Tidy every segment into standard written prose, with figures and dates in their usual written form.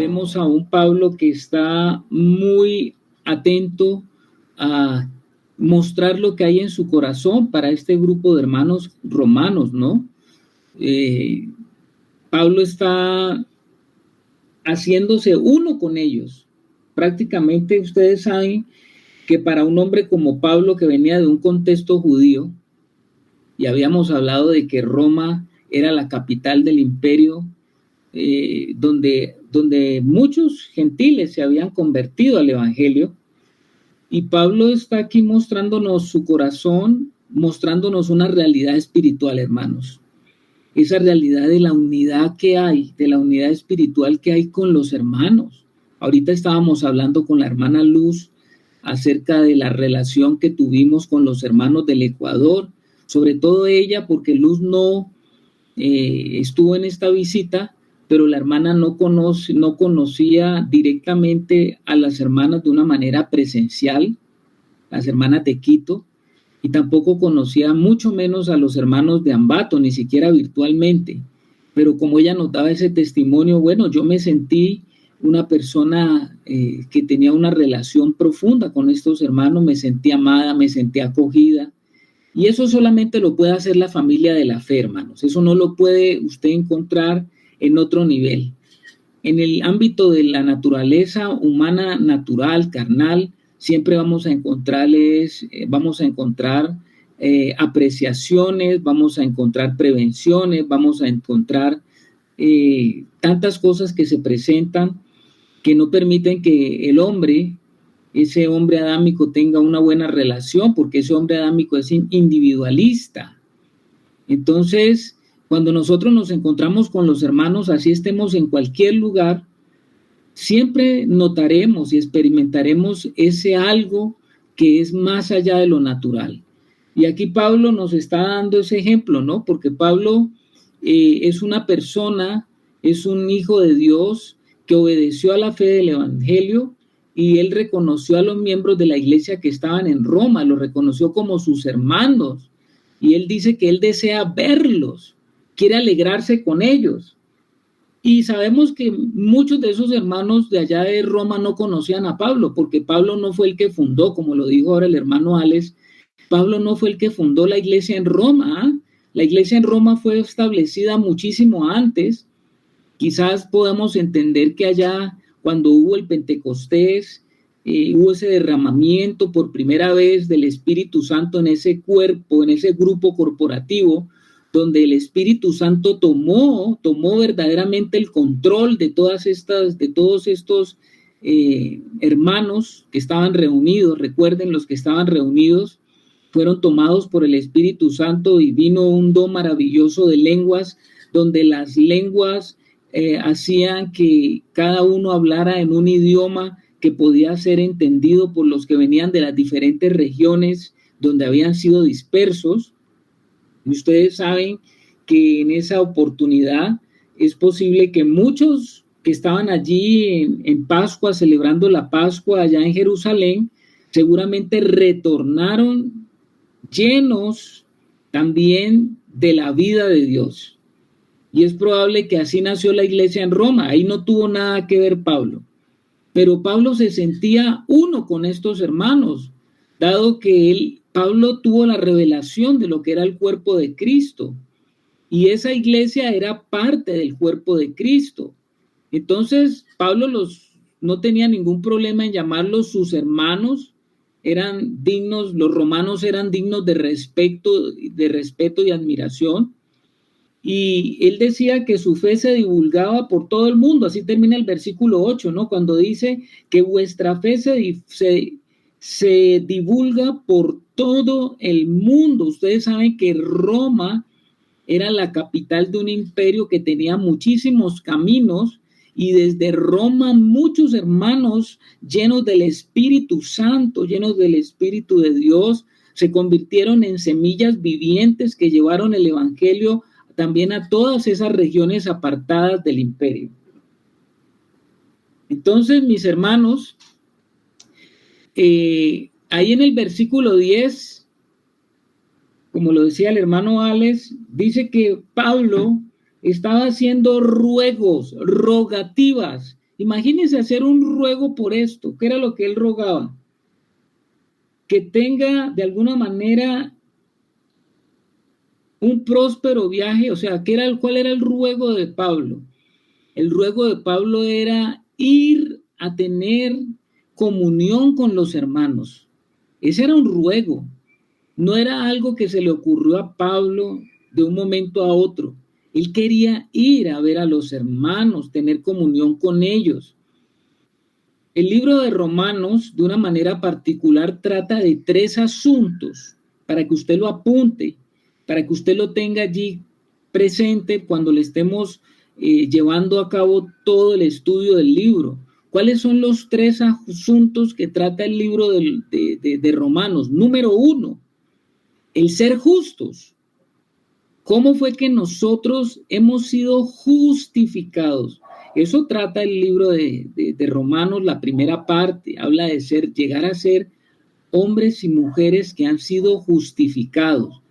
vemos a un Pablo que está muy atento a mostrar lo que hay en su corazón para este grupo de hermanos romanos, ¿no? Pablo está haciéndose uno con ellos. Prácticamente ustedes saben que para un hombre como Pablo, que venía de un contexto judío, y habíamos hablado de que Roma era la capital del imperio, donde muchos gentiles se habían convertido al evangelio, y Pablo está aquí mostrándonos su corazón, mostrándonos una realidad espiritual, hermanos. Esa realidad de la unidad que hay, de la unidad espiritual que hay con los hermanos. Ahorita estábamos hablando con la hermana Luz acerca de la relación que tuvimos con los hermanos del Ecuador, sobre todo ella, porque Luz no estuvo en esta visita, pero la hermana no conocía directamente a las hermanas de una manera presencial, las hermanas de Quito, y tampoco conocía mucho menos a los hermanos de Ambato, ni siquiera virtualmente. Pero como ella nos daba ese testimonio, bueno, yo me sentí una persona que tenía una relación profunda con estos hermanos, me sentí amada, me sentí acogida. Y eso solamente lo puede hacer la familia de la fe, hermanos. Eso no lo puede usted encontrar en otro nivel. En el ámbito de la naturaleza humana, natural, carnal, siempre vamos a encontrar apreciaciones, vamos a encontrar prevenciones, vamos a encontrar tantas cosas que se presentan que no permiten que el hombre, ese hombre adámico, tenga una buena relación, porque ese hombre adámico es individualista. Entonces, cuando nosotros nos encontramos con los hermanos, así estemos en cualquier lugar, siempre notaremos y experimentaremos ese algo que es más allá de lo natural. Y aquí Pablo nos está dando ese ejemplo, ¿no? Porque Pablo es una persona, es un hijo de Dios que obedeció a la fe del evangelio, y él reconoció a los miembros de la iglesia que estaban en Roma, los reconoció como sus hermanos, y él dice que él desea verlos, quiere alegrarse con ellos. Y sabemos que muchos de esos hermanos de allá de Roma no conocían a Pablo, porque Pablo no fue el que fundó, como lo dijo ahora el hermano Alex, Pablo no fue el que fundó la iglesia en Roma, ¿eh? La iglesia en Roma fue establecida muchísimo antes. Quizás podamos entender que allá, cuando hubo el Pentecostés, hubo ese derramamiento por primera vez del Espíritu Santo en ese cuerpo, en ese grupo corporativo, donde el Espíritu Santo tomó verdaderamente el control de todos estos hermanos que estaban reunidos. Recuerden, los que estaban reunidos fueron tomados por el Espíritu Santo, y vino un don maravilloso de lenguas, donde las lenguas hacían que cada uno hablara en un idioma que podía ser entendido por los que venían de las diferentes regiones donde habían sido dispersos. Y ustedes saben que en esa oportunidad es posible que muchos que estaban allí en Pascua, celebrando la Pascua allá en Jerusalén, seguramente retornaron llenos también de la vida de Dios. Y es probable que así nació la iglesia en Roma. Ahí no tuvo nada que ver Pablo. Pero Pablo se sentía uno con estos hermanos, dado que Pablo tuvo la revelación de lo que era el cuerpo de Cristo. Y esa iglesia era parte del cuerpo de Cristo. Entonces, Pablo no tenía ningún problema en llamarlos sus hermanos. Eran dignos, los romanos eran dignos de respeto y admiración. Y él decía que su fe se divulgaba por todo el mundo. Así termina el versículo 8, ¿no? Cuando dice que vuestra fe se divulga por todo el mundo. Ustedes saben que Roma era la capital de un imperio que tenía muchísimos caminos, y desde Roma muchos hermanos llenos del Espíritu Santo, llenos del Espíritu de Dios, se convirtieron en semillas vivientes que llevaron el evangelio también a todas esas regiones apartadas del imperio. Entonces, mis hermanos, ahí en el versículo 10, como lo decía el hermano Alex, dice que Pablo estaba haciendo rogativas, Imagínense hacer un ruego por esto. ¿Qué era lo que él rogaba? Que tenga de alguna manera un próspero viaje. O sea, ¿cuál era el ruego de Pablo? El ruego de Pablo era ir a tener comunión con los hermanos. Ese era un ruego. No era algo que se le ocurrió a Pablo de un momento a otro. Él quería ir a ver a los hermanos, tener comunión con ellos. El libro de Romanos, de una manera particular, trata de 3 asuntos, para que usted lo apunte, para que usted lo tenga allí presente cuando le estemos llevando a cabo todo el estudio del libro. ¿Cuáles son los 3 asuntos que trata el libro de Romanos? Número 1, el ser justos. ¿Cómo fue que nosotros hemos sido justificados? Eso trata el libro de Romanos, la primera parte, habla de llegar a ser hombres y mujeres que han sido justificados.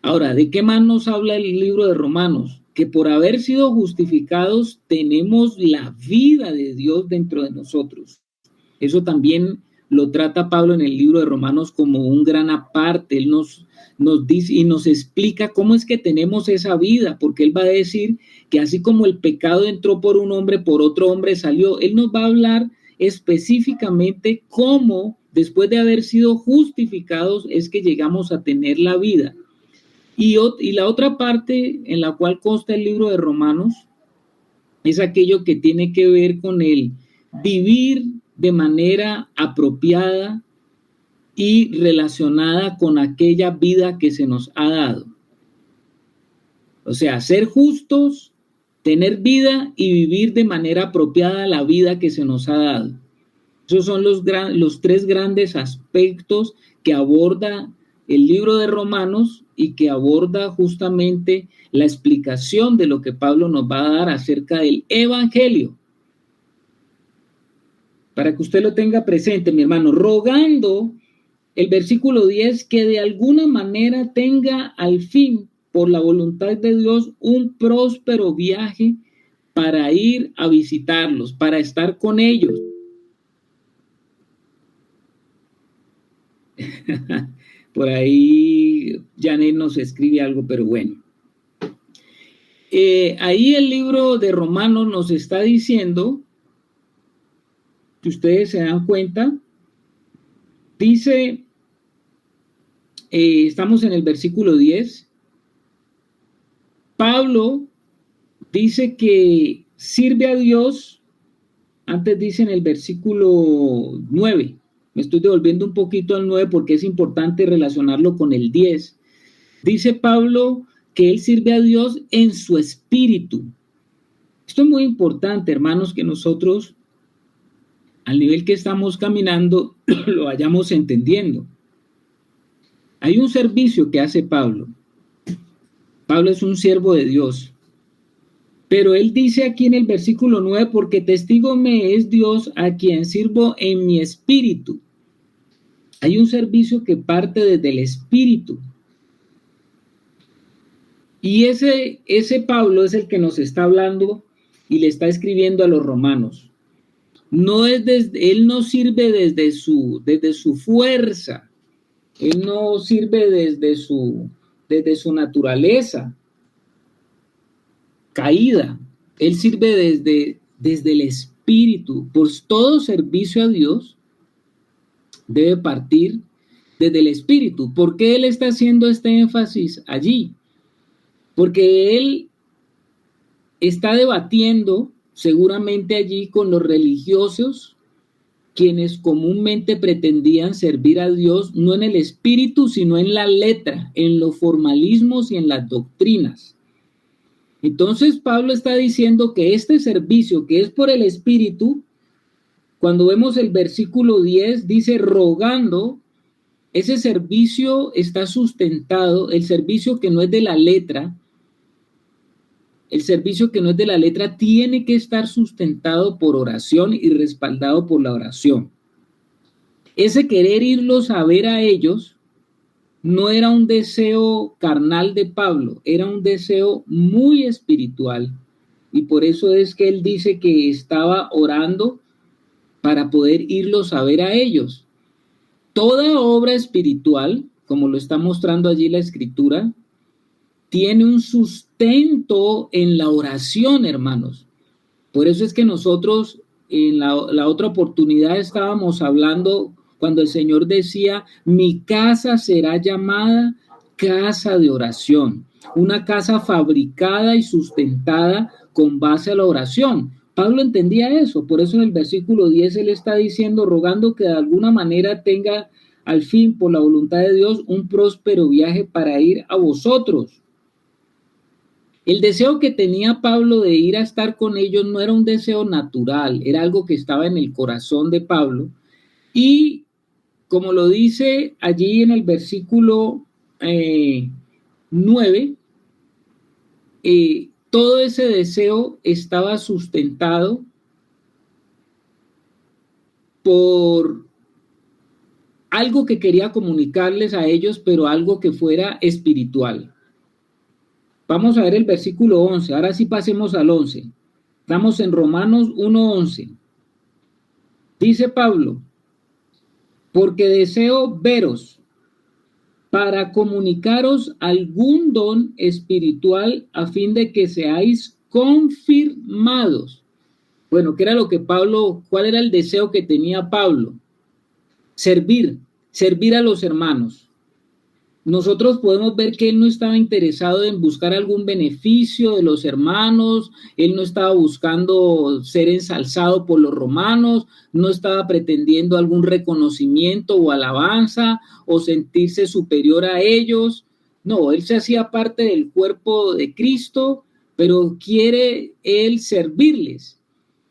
Ahora, ¿de qué más nos habla el libro de Romanos? Que por haber sido justificados tenemos la vida de Dios dentro de nosotros. Eso también lo trata Pablo en el libro de Romanos como un gran aparte. Él nos dice y nos explica cómo es que tenemos esa vida, porque él va a decir que así como el pecado entró por un hombre, por otro hombre salió. Él nos va a hablar específicamente cómo, después de haber sido justificados, es que llegamos a tener la vida. Y la otra parte en la cual consta el libro de Romanos es aquello que tiene que ver con el vivir de manera apropiada y relacionada con aquella vida que se nos ha dado. O sea, ser justos, tener vida y vivir de manera apropiada la vida que se nos ha dado. Esos son los 3 grandes aspectos que aborda el libro de Romanos y que aborda justamente la explicación de lo que Pablo nos va a dar acerca del Evangelio. Para que usted lo tenga presente, mi hermano, rogando el versículo 10, que de alguna manera tenga al fin, por la voluntad de Dios, un próspero viaje para ir a visitarlos, para estar con ellos. Por ahí Janet nos escribe algo, pero bueno. Ahí el libro de Romanos nos está diciendo, que ustedes se dan cuenta, dice, estamos en el versículo 10, Pablo dice que sirve a Dios, antes dice en el versículo 9, me estoy devolviendo un poquito al 9 porque es importante relacionarlo con el 10. Dice Pablo que él sirve a Dios en su espíritu. Esto es muy importante, hermanos, que nosotros, al nivel que estamos caminando, lo vayamos entendiendo. Hay un servicio que hace Pablo. Pablo es un siervo de Dios. Pero él dice aquí en el versículo 9, porque testigo me es Dios a quien sirvo en mi espíritu. Hay un servicio que parte desde el espíritu. Y ese Pablo es el que nos está hablando y le está escribiendo a los romanos. Él no sirve desde su fuerza. Él no sirve desde su naturaleza caída. Él sirve desde el espíritu. Por todo servicio a Dios debe partir desde el espíritu. ¿Por qué él está haciendo este énfasis allí? Porque él está debatiendo seguramente allí con los religiosos, quienes comúnmente pretendían servir a Dios no en el espíritu, sino en la letra, en los formalismos y en las doctrinas. Entonces Pablo está diciendo que este servicio que es por el espíritu, cuando vemos el versículo 10, dice rogando, ese servicio está sustentado, el servicio que no es de la letra, el servicio que no es de la letra tiene que estar sustentado por oración y respaldado por la oración. Ese querer irlos a ver a ellos no era un deseo carnal de Pablo, era un deseo muy espiritual, y por eso es que él dice que estaba orando para poder irlos a ver a ellos. Toda obra espiritual, como lo está mostrando allí la escritura, tiene un sustento en la oración, hermanos. Por eso es que nosotros en la otra oportunidad estábamos hablando cuando el Señor decía, mi casa será llamada casa de oración, una casa fabricada y sustentada con base a la oración. Pablo entendía eso, por eso en el versículo 10 él está diciendo, rogando que de alguna manera tenga al fin, por la voluntad de Dios, un próspero viaje para ir a vosotros. El deseo que tenía Pablo de ir a estar con ellos no era un deseo natural, era algo que estaba en el corazón de Pablo. Y como lo dice allí en el versículo 9, todo ese deseo estaba sustentado por algo que quería comunicarles a ellos, pero algo que fuera espiritual. Vamos a ver el versículo 11. Ahora sí pasemos al 11. Estamos en Romanos 1:11. Dice Pablo, porque deseo veros para comunicaros algún don espiritual a fin de que seáis confirmados. Bueno, ¿qué era lo que Pablo, cuál era el deseo que tenía Pablo? Servir a los hermanos. Nosotros podemos ver que él no estaba interesado en buscar algún beneficio de los hermanos, él no estaba buscando ser ensalzado por los romanos, no estaba pretendiendo algún reconocimiento o alabanza o sentirse superior a ellos. No, él se hacía parte del cuerpo de Cristo, pero quiere él servirles,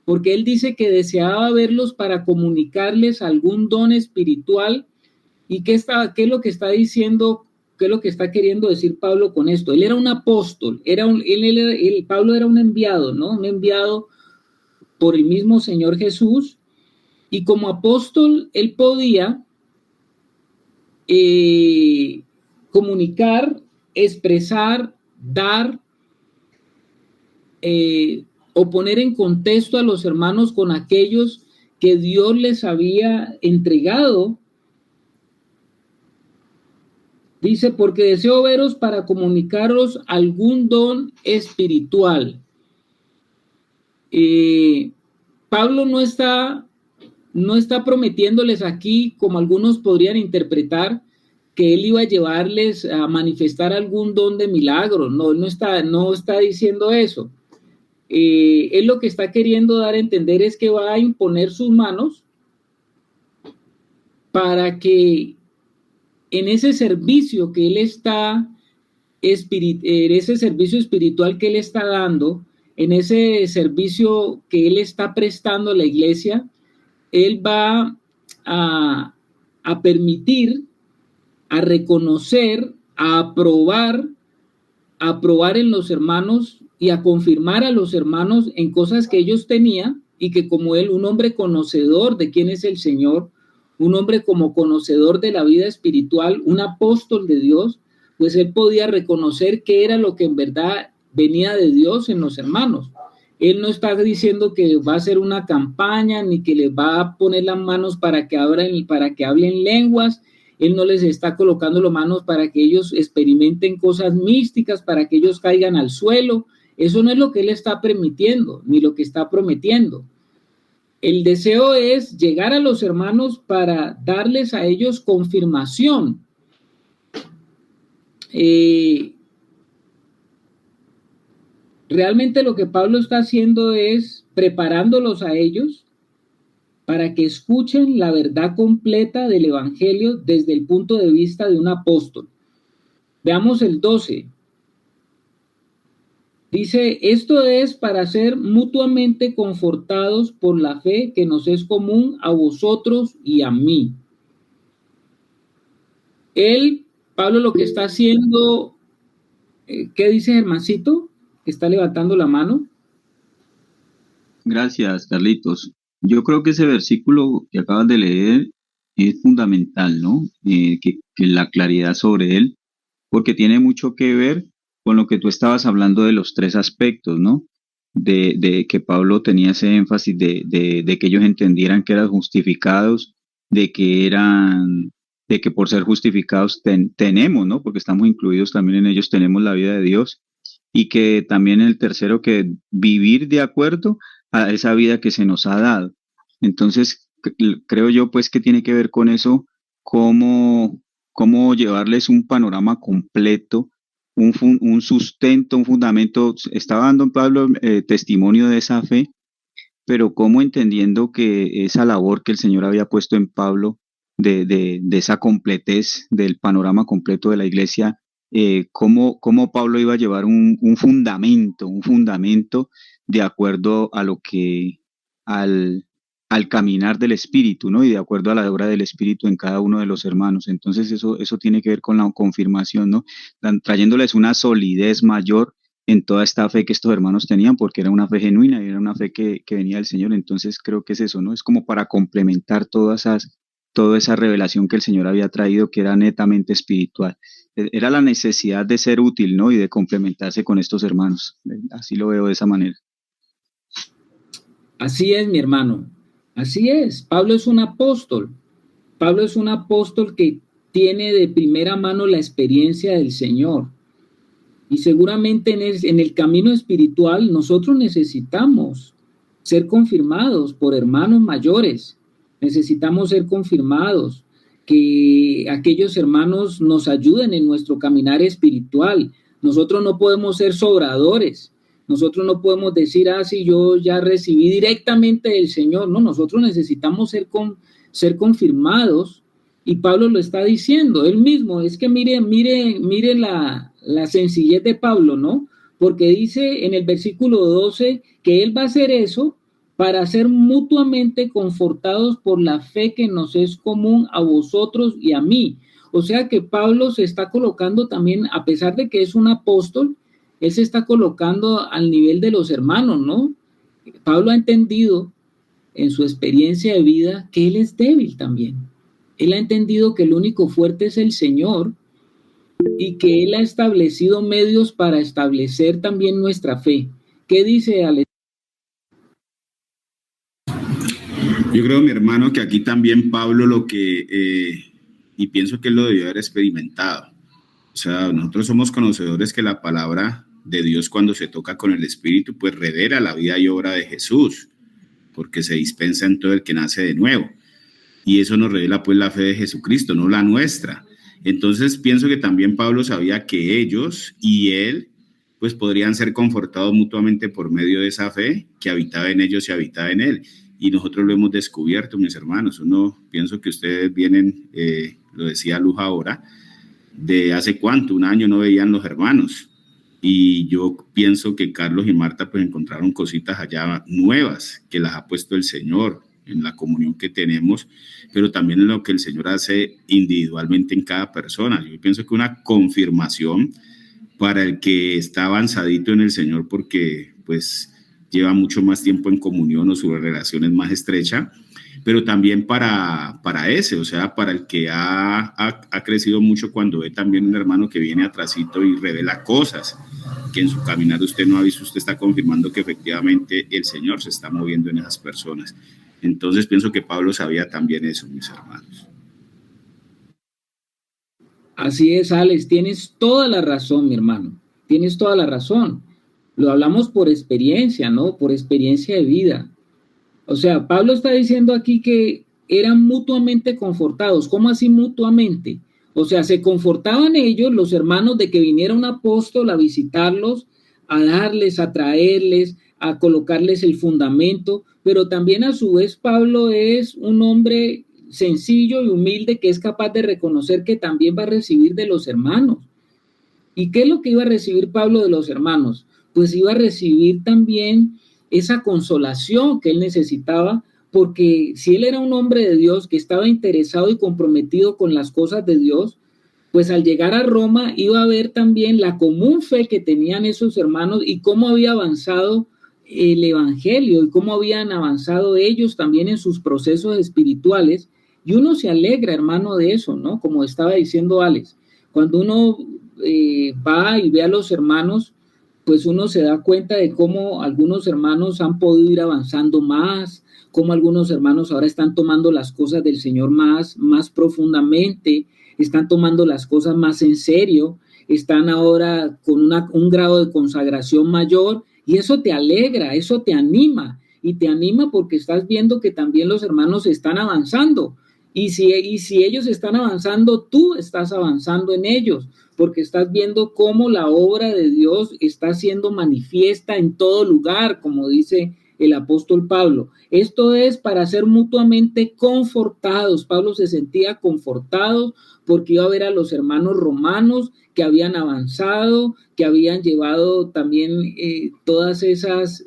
porque él dice que deseaba verlos para comunicarles algún don espiritual. ¿Y qué es lo que está diciendo? ¿Qué es lo que está queriendo decir Pablo con esto? Él era un apóstol, Pablo era un enviado, ¿no? Un enviado por el mismo Señor Jesús, y como apóstol él podía comunicar, expresar, dar o poner en contexto a los hermanos con aquellos que Dios les había entregado. Dice, porque deseo veros para comunicaros algún don espiritual. Pablo no está prometiéndoles aquí, como algunos podrían interpretar, que él iba a llevarles a manifestar algún don de milagro. No, él no está diciendo eso. Él lo que está queriendo dar a entender es que va a imponer sus manos para que en ese servicio que él está, en ese servicio espiritual que él está dando, en ese servicio que él está prestando a la iglesia, él va a permitir, a reconocer, a aprobar en los hermanos y a confirmar a los hermanos en cosas que ellos tenían, y que como él, un hombre conocedor de quién es el Señor, un hombre como conocedor de la vida espiritual, un apóstol de Dios, pues él podía reconocer qué era lo que en verdad venía de Dios en los hermanos. Él no está diciendo que va a hacer una campaña ni que les va a poner las manos para que hablen lenguas. Él no les está colocando las manos para que ellos experimenten cosas místicas, para que ellos caigan al suelo. Eso no es lo que él está permitiendo ni lo que está prometiendo. El deseo es llegar a los hermanos para darles a ellos confirmación. Realmente lo que Pablo está haciendo es preparándolos a ellos para que escuchen la verdad completa del evangelio desde el punto de vista de un apóstol. Veamos el 12. Dice, esto es para ser mutuamente confortados por la fe que nos es común a vosotros y a mí. Pablo lo que está haciendo, ¿qué dice Germancito? Que está levantando la mano. Gracias, Carlitos. Yo creo que ese versículo que acabas de leer es fundamental, ¿no? Que la claridad sobre él, porque tiene mucho que ver con lo que tú estabas hablando de los tres aspectos, ¿no? de que Pablo tenía ese énfasis de que ellos entendieran que eran justificados, de que por ser justificados tenemos, ¿no? Porque estamos incluidos también en ellos, tenemos la vida de Dios, y que también el tercero, que vivir de acuerdo a esa vida que se nos ha dado. Entonces, creo yo pues que tiene que ver con eso, cómo, cómo llevarles un panorama completo, un sustento, un fundamento. Estaba dando Pablo testimonio de esa fe, pero cómo entendiendo que esa labor que el Señor había puesto en Pablo, de esa completez del panorama completo de la iglesia, cómo Pablo iba a llevar un fundamento de acuerdo a lo que, al, al caminar del Espíritu, ¿no? Y de acuerdo a la obra del Espíritu en cada uno de los hermanos. Entonces eso tiene que ver con la confirmación, ¿no? Trayéndoles una solidez mayor en toda esta fe que estos hermanos tenían, porque era una fe genuina y era una fe que venía del Señor. Entonces creo que es eso, ¿no? Es como para complementar toda esa revelación que el Señor había traído, que era netamente espiritual. Era la necesidad de ser útil, ¿no? Y de complementarse con estos hermanos. Así lo veo de esa manera. Así es, mi hermano. Así es. Pablo es un apóstol. Pablo es un apóstol que tiene de primera mano la experiencia del Señor. Y seguramente en el camino espiritual nosotros necesitamos ser confirmados por hermanos mayores. Necesitamos ser confirmados, que aquellos hermanos nos ayuden en nuestro caminar espiritual. Nosotros no podemos ser sobradores. Nosotros no podemos decir, sí, yo ya recibí directamente del Señor. No, nosotros necesitamos ser confirmados. Y Pablo lo está diciendo, él mismo. Es que mire la sencillez de Pablo, ¿no? Porque dice en el versículo 12 que él va a hacer eso para ser mutuamente confortados por la fe que nos es común a vosotros y a mí. O sea que Pablo se está colocando también, a pesar de que es un apóstol, él se está colocando al nivel de los hermanos, ¿no? Pablo ha entendido en su experiencia de vida que él es débil también. Él ha entendido que el único fuerte es el Señor y que él ha establecido medios para establecer también nuestra fe. ¿Qué dice Alex? Yo creo, mi hermano, que aquí también Pablo y pienso que él lo debió haber experimentado. O sea, nosotros somos conocedores que la palabra de Dios, cuando se toca con el Espíritu, pues revela la vida y obra de Jesús, porque se dispensa en todo el que nace de nuevo. Y eso nos revela pues la fe de Jesucristo, no la nuestra. Entonces pienso que también Pablo sabía que ellos y él pues podrían ser confortados mutuamente por medio de esa fe que habitaba en ellos y habitaba en él. Y nosotros lo hemos descubierto, mis hermanos. Pienso que ustedes vienen, lo decía Luz ahora, de hace cuánto, un año no veían los hermanos. Y yo pienso que Carlos y Marta pues encontraron cositas allá nuevas que las ha puesto el Señor en la comunión que tenemos, pero también en lo que el Señor hace individualmente en cada persona. Yo pienso que una confirmación para el que está avanzadito en el Señor, porque pues lleva mucho más tiempo en comunión o su relación es más estrecha, pero también para ese, o sea, para el que ha crecido mucho, cuando ve también un hermano que viene atrasito y revela cosas que en su caminar usted no ha visto, usted está confirmando que efectivamente el Señor se está moviendo en esas personas. Entonces pienso que Pablo sabía también eso, mis hermanos. Así es, Alex, tienes toda la razón, mi hermano, tienes toda la razón. Lo hablamos por experiencia, ¿no? Por experiencia de vida. O sea, Pablo está diciendo aquí que eran mutuamente confortados. ¿Cómo así mutuamente? O sea, se confortaban ellos, los hermanos, de que viniera un apóstol a visitarlos, a darles, a traerles, a colocarles el fundamento, pero también a su vez Pablo es un hombre sencillo y humilde que es capaz de reconocer que también va a recibir de los hermanos. ¿Y qué es lo que iba a recibir Pablo de los hermanos? Pues iba a recibir también esa consolación que él necesitaba, porque si él era un hombre de Dios que estaba interesado y comprometido con las cosas de Dios, pues al llegar a Roma iba a ver también la común fe que tenían esos hermanos y cómo había avanzado el evangelio y cómo habían avanzado ellos también en sus procesos espirituales. Y uno se alegra, hermano, de eso, ¿no? Como estaba diciendo Alex, cuando uno va y ve a los hermanos, pues uno se da cuenta de cómo algunos hermanos han podido ir avanzando más, cómo algunos hermanos ahora están tomando las cosas del Señor más profundamente, están tomando las cosas más en serio, están ahora con un grado de consagración mayor, y eso te alegra, eso te anima, y te anima porque estás viendo que también los hermanos están avanzando, y si ellos están avanzando, tú estás avanzando en ellos, porque estás viendo cómo la obra de Dios está siendo manifiesta en todo lugar, como dice el apóstol Pablo. Esto es para ser mutuamente confortados. Pablo se sentía confortado porque iba a ver a los hermanos romanos que habían avanzado, que habían llevado también todas esas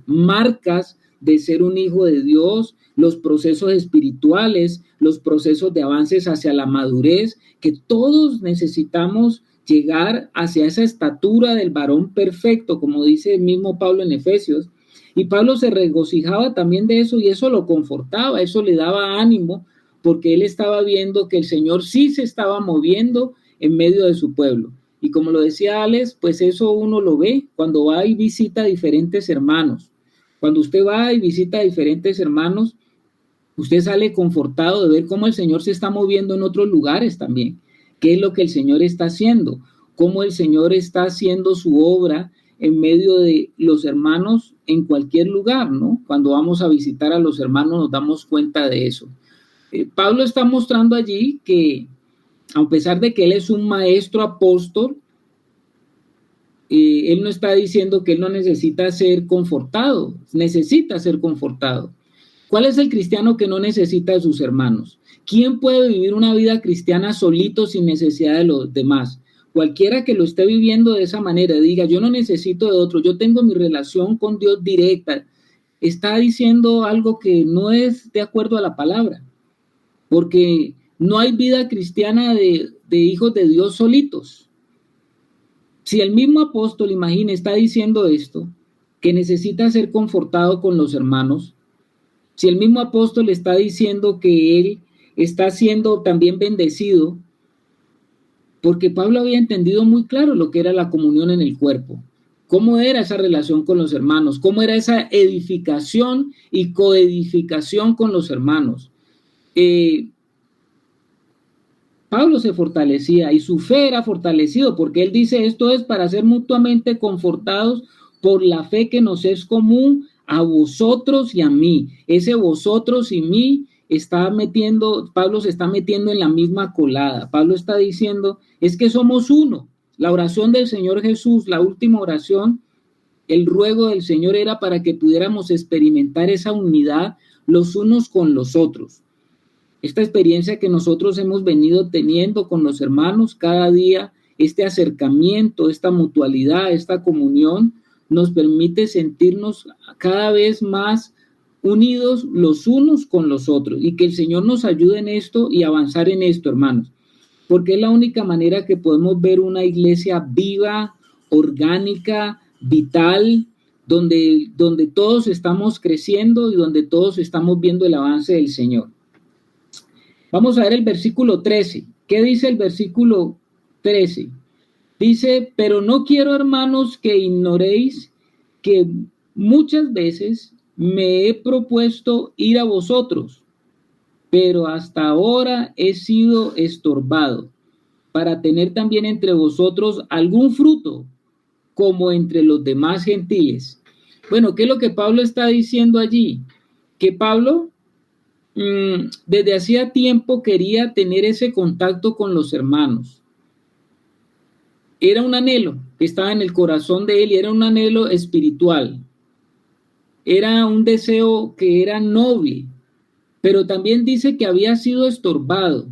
marcas de ser un hijo de Dios, los procesos espirituales, los procesos de avances hacia la madurez, que todos necesitamos llegar hacia esa estatura del varón perfecto, como dice el mismo Pablo en Efesios. Y Pablo se regocijaba también de eso, y eso lo confortaba, eso le daba ánimo, porque él estaba viendo que el Señor sí se estaba moviendo en medio de su pueblo. Y como lo decía Alex, pues eso uno lo ve cuando va y visita a diferentes hermanos. Cuando usted va y visita a diferentes hermanos, usted sale confortado de ver cómo el Señor se está moviendo en otros lugares también. ¿Qué es lo que el Señor está haciendo? Cómo el Señor está haciendo su obra en medio de los hermanos en cualquier lugar, ¿no? Cuando vamos a visitar a los hermanos nos damos cuenta de eso. Pablo está mostrando allí que, a pesar de que él es un maestro apóstol, él no está diciendo que él no necesita ser confortado, necesita ser confortado. ¿Cuál es el cristiano que no necesita de sus hermanos? ¿Quién puede vivir una vida cristiana solito sin necesidad de los demás? Cualquiera que lo esté viviendo de esa manera, diga, yo no necesito de otro, yo tengo mi relación con Dios directa, está diciendo algo que no es de acuerdo a la palabra, porque no hay vida cristiana de hijos de Dios solitos. Si el mismo apóstol, imagine, está diciendo esto, que necesita ser confortado con los hermanos, si el mismo apóstol está diciendo que él está siendo también bendecido, porque Pablo había entendido muy claro lo que era la comunión en el cuerpo, cómo era esa relación con los hermanos, cómo era esa edificación y coedificación con los hermanos. Pablo se fortalecía y su fe era fortalecido, porque él dice, esto es para ser mutuamente confortados por la fe que nos es común a vosotros y a mí. Ese vosotros y mí Pablo se está metiendo en la misma colada. Pablo está diciendo, es que somos uno. La oración del Señor Jesús, la última oración, el ruego del Señor era para que pudiéramos experimentar esa unidad los unos con los otros. Esta experiencia que nosotros hemos venido teniendo con los hermanos cada día, este acercamiento, esta mutualidad, esta comunión, nos permite sentirnos cada vez más unidos los unos con los otros, y que el Señor nos ayude en esto y avanzar en esto, hermanos, porque es la única manera que podemos ver una iglesia viva, orgánica, vital, donde todos estamos creciendo y donde todos estamos viendo el avance del Señor. Vamos a ver el versículo 13. ¿Qué dice el versículo 13? Dice, pero no quiero, hermanos, que ignoréis que muchas veces me he propuesto ir a vosotros, pero hasta ahora he sido estorbado, para tener también entre vosotros algún fruto, como entre los demás gentiles. Bueno, ¿qué es lo que Pablo está diciendo allí? Que Pablo desde hacía tiempo quería tener ese contacto con los hermanos. Era un anhelo que estaba en el corazón de él y era un anhelo espiritual. Era un deseo que era noble, pero también dice que había sido estorbado.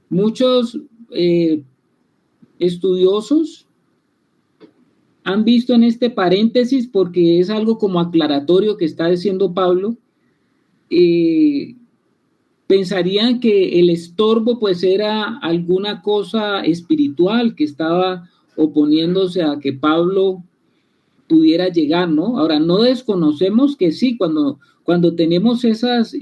Muchos estudiosos han visto en este paréntesis, porque es algo como aclaratorio que está diciendo Pablo, pensarían que el estorbo pues era alguna cosa espiritual que estaba oponiéndose a que Pablo pudiera llegar, ¿no? Ahora, no desconocemos que sí, cuando tenemos esas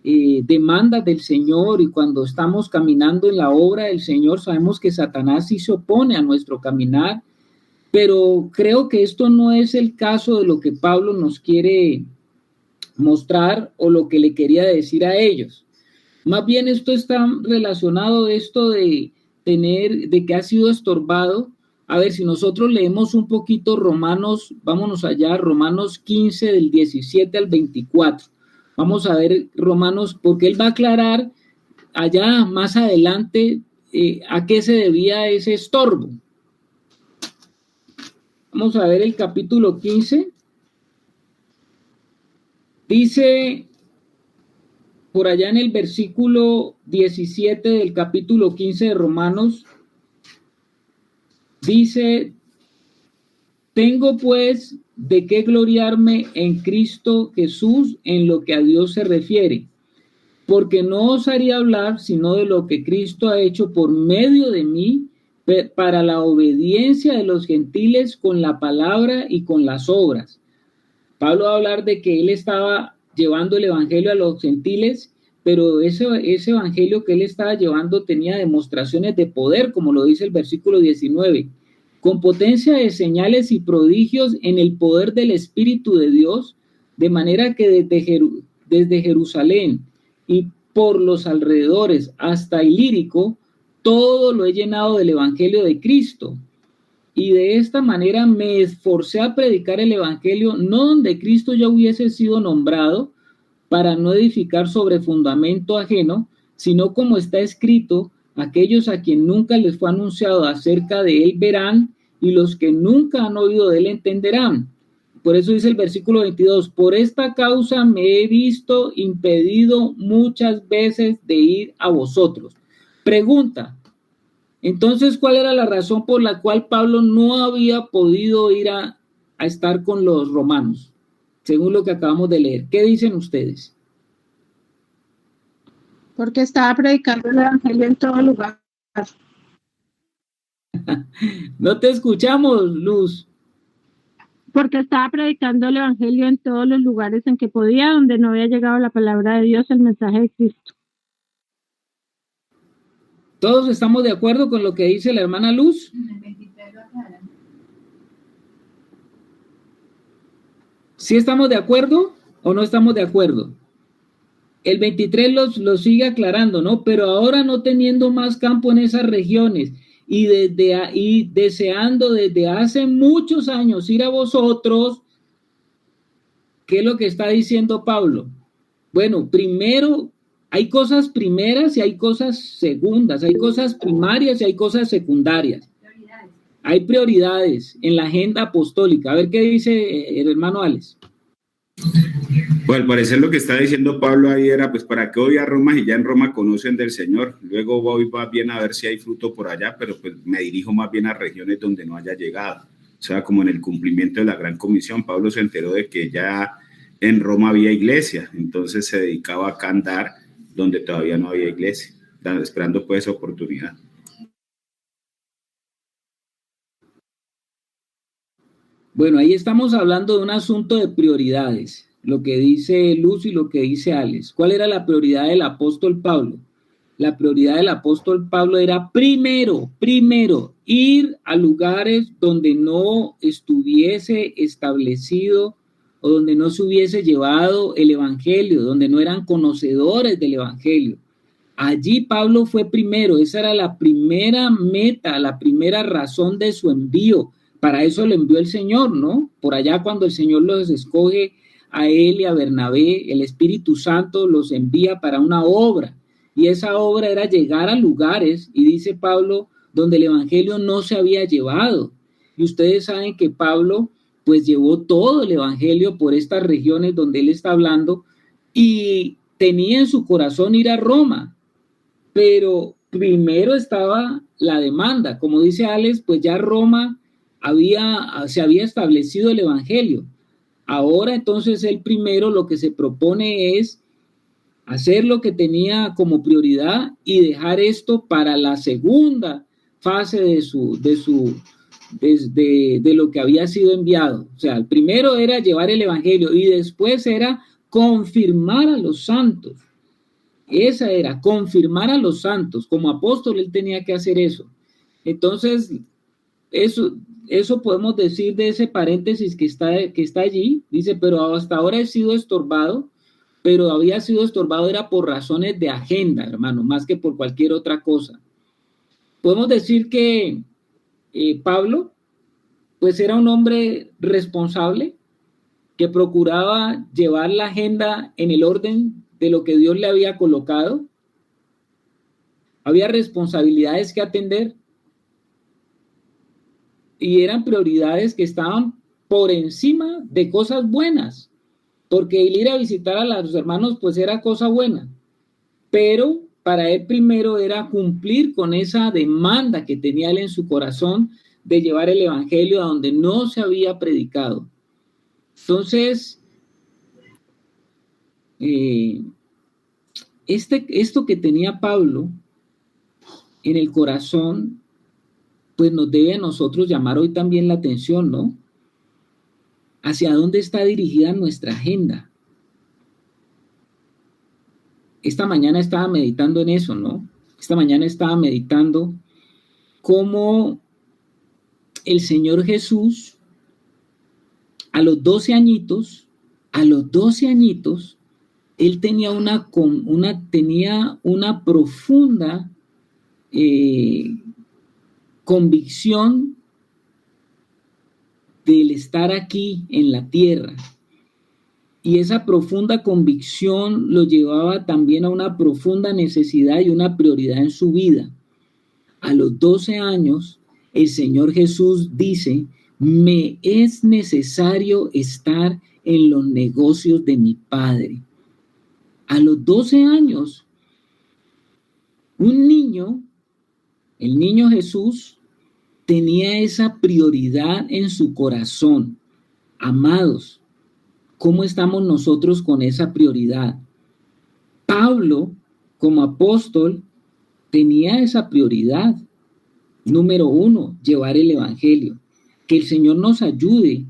demandas del Señor y cuando estamos caminando en la obra del Señor, sabemos que Satanás sí se opone a nuestro caminar, Pero creo que esto no es el caso de lo que Pablo nos quiere mostrar o lo que le quería decir a ellos. Más bien esto está relacionado, esto de que ha sido estorbado. A ver, si nosotros leemos un poquito Romanos, vámonos allá, Romanos 15 del 17 al 24. Vamos a ver Romanos, porque él va a aclarar allá más adelante a qué se debía ese estorbo. Vamos a ver el capítulo 15. Dice por allá en el versículo 17 del capítulo 15 de Romanos, dice: tengo pues de qué gloriarme en Cristo Jesús en lo que a Dios se refiere, porque no os haría hablar sino de lo que Cristo ha hecho por medio de mí para la obediencia de los gentiles con la palabra y con las obras. Pablo va a hablar de que él estaba llevando el evangelio a los gentiles, pero ese evangelio que él estaba llevando tenía demostraciones de poder, como lo dice el versículo 19, con potencia de señales y prodigios en el poder del Espíritu de Dios, de manera que desde Jerusalén y por los alrededores hasta Ilírico, todo lo he llenado del evangelio de Cristo. Y de esta manera me esforcé a predicar el evangelio, no donde Cristo ya hubiese sido nombrado, para no edificar sobre fundamento ajeno, sino como está escrito: aquellos a quien nunca les fue anunciado acerca de él verán, y los que nunca han oído de él entenderán. Por eso dice el versículo 22, por esta causa me he visto impedido muchas veces de ir a vosotros. Pregunta: entonces, ¿cuál era la razón por la cual Pablo no había podido ir a estar con los romanos? Según lo que acabamos de leer. ¿Qué dicen ustedes? Porque estaba predicando el evangelio en todo lugar. No te escuchamos, Luz. Porque estaba predicando el evangelio en todos los lugares en que podía, donde no había llegado la palabra de Dios, el mensaje de Cristo. ¿Todos estamos de acuerdo con lo que dice la hermana Luz? ¿Sí estamos de acuerdo o no estamos de acuerdo? El 23 lo sigue aclarando, ¿no? Pero ahora no teniendo más campo en esas regiones y deseando desde hace muchos años ir a vosotros, ¿qué es lo que está diciendo Pablo? Bueno, primero, hay cosas primeras y hay cosas segundas, hay cosas primarias y hay cosas secundarias. Hay prioridades en la agenda apostólica. A ver qué dice el hermano Alex. Bueno, al parecer lo que está diciendo Pablo ahí era, pues, ¿para qué voy a Roma si ya en Roma conocen del Señor? Luego voy más bien a ver si hay fruto por allá, pero pues me dirijo más bien a regiones donde no haya llegado. O sea, como en el cumplimiento de la Gran Comisión, Pablo se enteró de que ya en Roma había iglesia, entonces se dedicaba a andar donde todavía no había iglesia, esperando pues esa oportunidad. Bueno, ahí estamos hablando de un asunto de prioridades, lo que dice Luz y lo que dice Alex. ¿Cuál era la prioridad del apóstol Pablo? La prioridad del apóstol Pablo era primero, ir a lugares donde no estuviese establecido o donde no se hubiese llevado el evangelio, donde no eran conocedores del evangelio. Allí Pablo fue primero, esa era la primera meta, la primera razón de su envío. Para eso lo envió el Señor, ¿no? Por allá cuando el Señor los escoge a él y a Bernabé, el Espíritu Santo los envía para una obra. Y esa obra era llegar a lugares, y dice Pablo, donde el evangelio no se había llevado. Y ustedes saben que Pablo pues llevó todo el evangelio por estas regiones donde él está hablando y tenía en su corazón ir a Roma. Pero primero estaba la demanda. Como dice Alex, pues ya Roma se había establecido el evangelio. Ahora entonces él primero lo que se propone es hacer lo que tenía como prioridad y dejar esto para la segunda fase de lo que había sido enviado. O sea, el primero era llevar el evangelio y después era confirmar a los santos. Esa era, confirmar a los santos. Como apóstol él tenía que hacer eso. Entonces, eso, eso podemos decir de ese paréntesis que está allí. Dice, pero hasta ahora he sido estorbado, pero había sido estorbado era por razones de agenda, hermano, más que por cualquier otra cosa. Podemos decir que Pablo, pues era un hombre responsable que procuraba llevar la agenda en el orden de lo que Dios le había colocado. Había responsabilidades que atender y eran prioridades que estaban por encima de cosas buenas, porque el ir a visitar a los hermanos pues era cosa buena, pero para él primero era cumplir con esa demanda que tenía él en su corazón de llevar el evangelio a donde no se había predicado. Entonces, esto que tenía Pablo en el corazón, pues nos debe a nosotros llamar hoy también la atención, ¿no? ¿Hacia dónde está dirigida nuestra agenda? Esta mañana estaba meditando en eso, ¿no? Esta mañana estaba meditando cómo el Señor Jesús, a los 12 añitos, él tenía una profunda convicción del estar aquí en la tierra. Y esa profunda convicción lo llevaba también a una profunda necesidad y una prioridad en su vida. A los 12 años, el Señor Jesús dice, me es necesario estar en los negocios de mi Padre. A los 12 años, un niño, el niño Jesús, tenía esa prioridad en su corazón. Amados, ¿cómo estamos nosotros con esa prioridad? Pablo, como apóstol, tenía esa prioridad. Número 1, llevar el evangelio. Que el Señor nos ayude,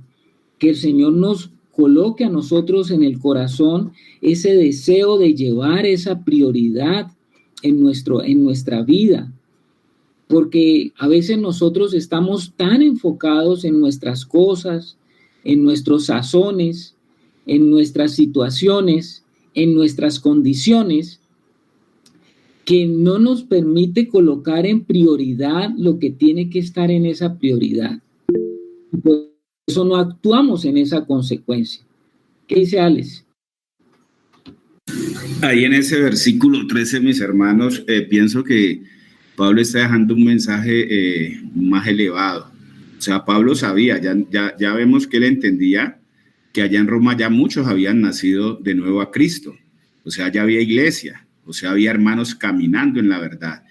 que el Señor nos coloque a nosotros en el corazón ese deseo de llevar esa prioridad en nuestra vida. Porque a veces nosotros estamos tan enfocados en nuestras cosas, en nuestros sazones, en nuestras situaciones, en nuestras condiciones, que no nos permite colocar en prioridad lo que tiene que estar en esa prioridad. Por eso no actuamos en esa consecuencia. ¿Qué dice Alex? Ahí en ese versículo 13, mis hermanos, pienso que Pablo está dejando un mensaje más elevado. O sea, Pablo sabía, ya vemos que él entendía que allá en Roma ya muchos habían nacido de nuevo a Cristo. O sea, ya había iglesia, o sea, había hermanos caminando en la verdad.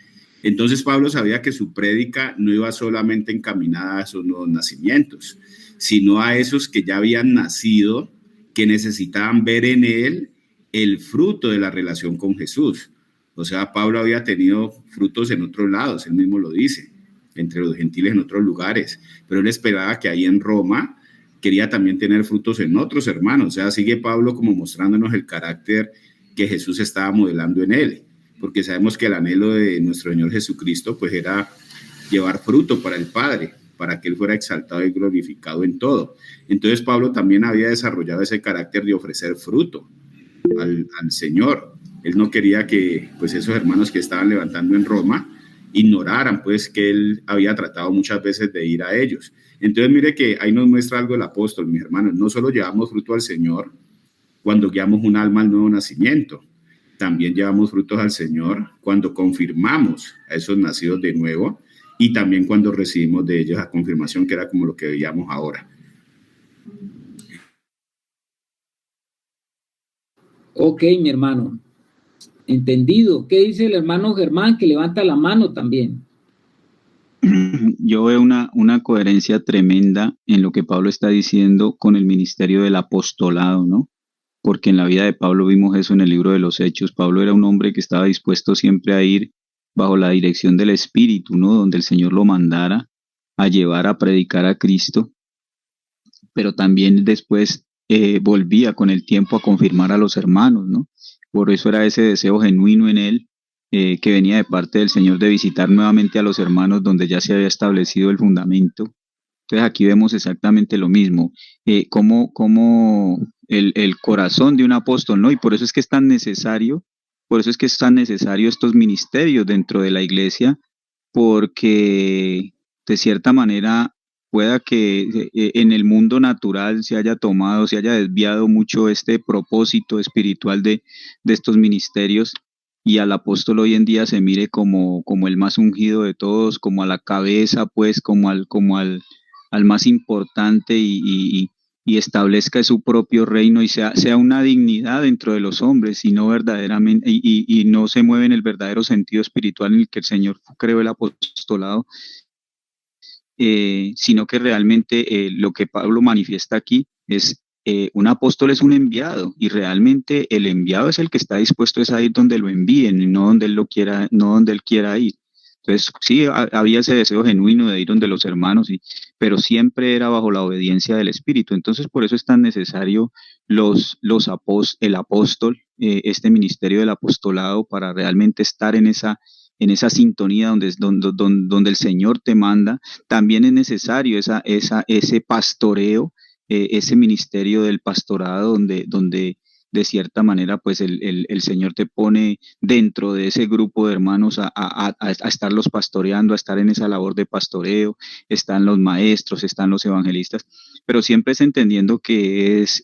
Entonces Pablo sabía que su prédica no iba solamente encaminada a esos nuevos nacimientos, sino a esos que ya habían nacido, que necesitaban ver en él el fruto de la relación con Jesús. O sea, Pablo había tenido frutos en otros lados, él mismo lo dice, entre los gentiles en otros lugares, pero él esperaba que ahí en Roma quería también tener frutos en otros hermanos. O sea, sigue Pablo como mostrándonos el carácter que Jesús estaba modelando en él, porque sabemos que el anhelo de nuestro Señor Jesucristo pues era llevar fruto para el Padre, para que él fuera exaltado y glorificado en todo. Entonces Pablo también había desarrollado ese carácter de ofrecer fruto al Señor. Él no quería que pues esos hermanos que estaban levantando en Roma ignoraran pues que él había tratado muchas veces de ir a ellos. Entonces mire que ahí nos muestra algo el apóstol, mis hermanos. No solo llevamos fruto al Señor cuando guiamos un alma al nuevo nacimiento, también llevamos frutos al Señor cuando confirmamos a esos nacidos de nuevo y también cuando recibimos de ellos la confirmación, que era como lo que veíamos ahora. Ok, mi hermano. Entendido. ¿Qué dice el hermano Germán, que levanta la mano también? Yo veo una coherencia tremenda en lo que Pablo está diciendo con el ministerio del apostolado, ¿no? Porque en la vida de Pablo vimos eso en el libro de los Hechos. Pablo era un hombre que estaba dispuesto siempre a ir bajo la dirección del Espíritu, ¿no? Donde el Señor lo mandara a llevar a predicar a Cristo, pero también después volvía con el tiempo a confirmar a los hermanos, ¿no? Por eso era ese deseo genuino en él, que venía de parte del Señor de visitar nuevamente a los hermanos donde ya se había establecido el fundamento Entonces aquí vemos exactamente lo mismo, cómo el corazón de un apóstol, ¿no? Y por eso es que es tan necesario, estos ministerios dentro de la iglesia, porque de cierta manera pueda que en el mundo natural se haya desviado mucho este propósito espiritual de estos ministerios, y al apóstol hoy en día se mire como el más ungido de todos, como a la cabeza, pues, al más importante, y establezca su propio reino y sea una dignidad dentro de los hombres, y no verdaderamente, y no se mueve en el verdadero sentido espiritual en el que el Señor creó el apostolado, sino que realmente lo que Pablo manifiesta aquí es un apóstol es un enviado, y realmente el enviado es el que está dispuesto a ir donde lo envíen, y no donde él quiera ir. Entonces, sí, había ese deseo genuino de ir donde los hermanos, pero siempre era bajo la obediencia del Espíritu. Entonces, por eso es tan necesario el apóstol, este ministerio del apostolado, para realmente estar en esa sintonía donde el Señor te manda. También es necesario ese pastoreo, ese ministerio del pastorado, donde de cierta manera pues el Señor te pone dentro de ese grupo de hermanos a estarlos pastoreando, a estar en esa labor de pastoreo. Están los maestros, están los evangelistas, pero siempre es entendiendo que es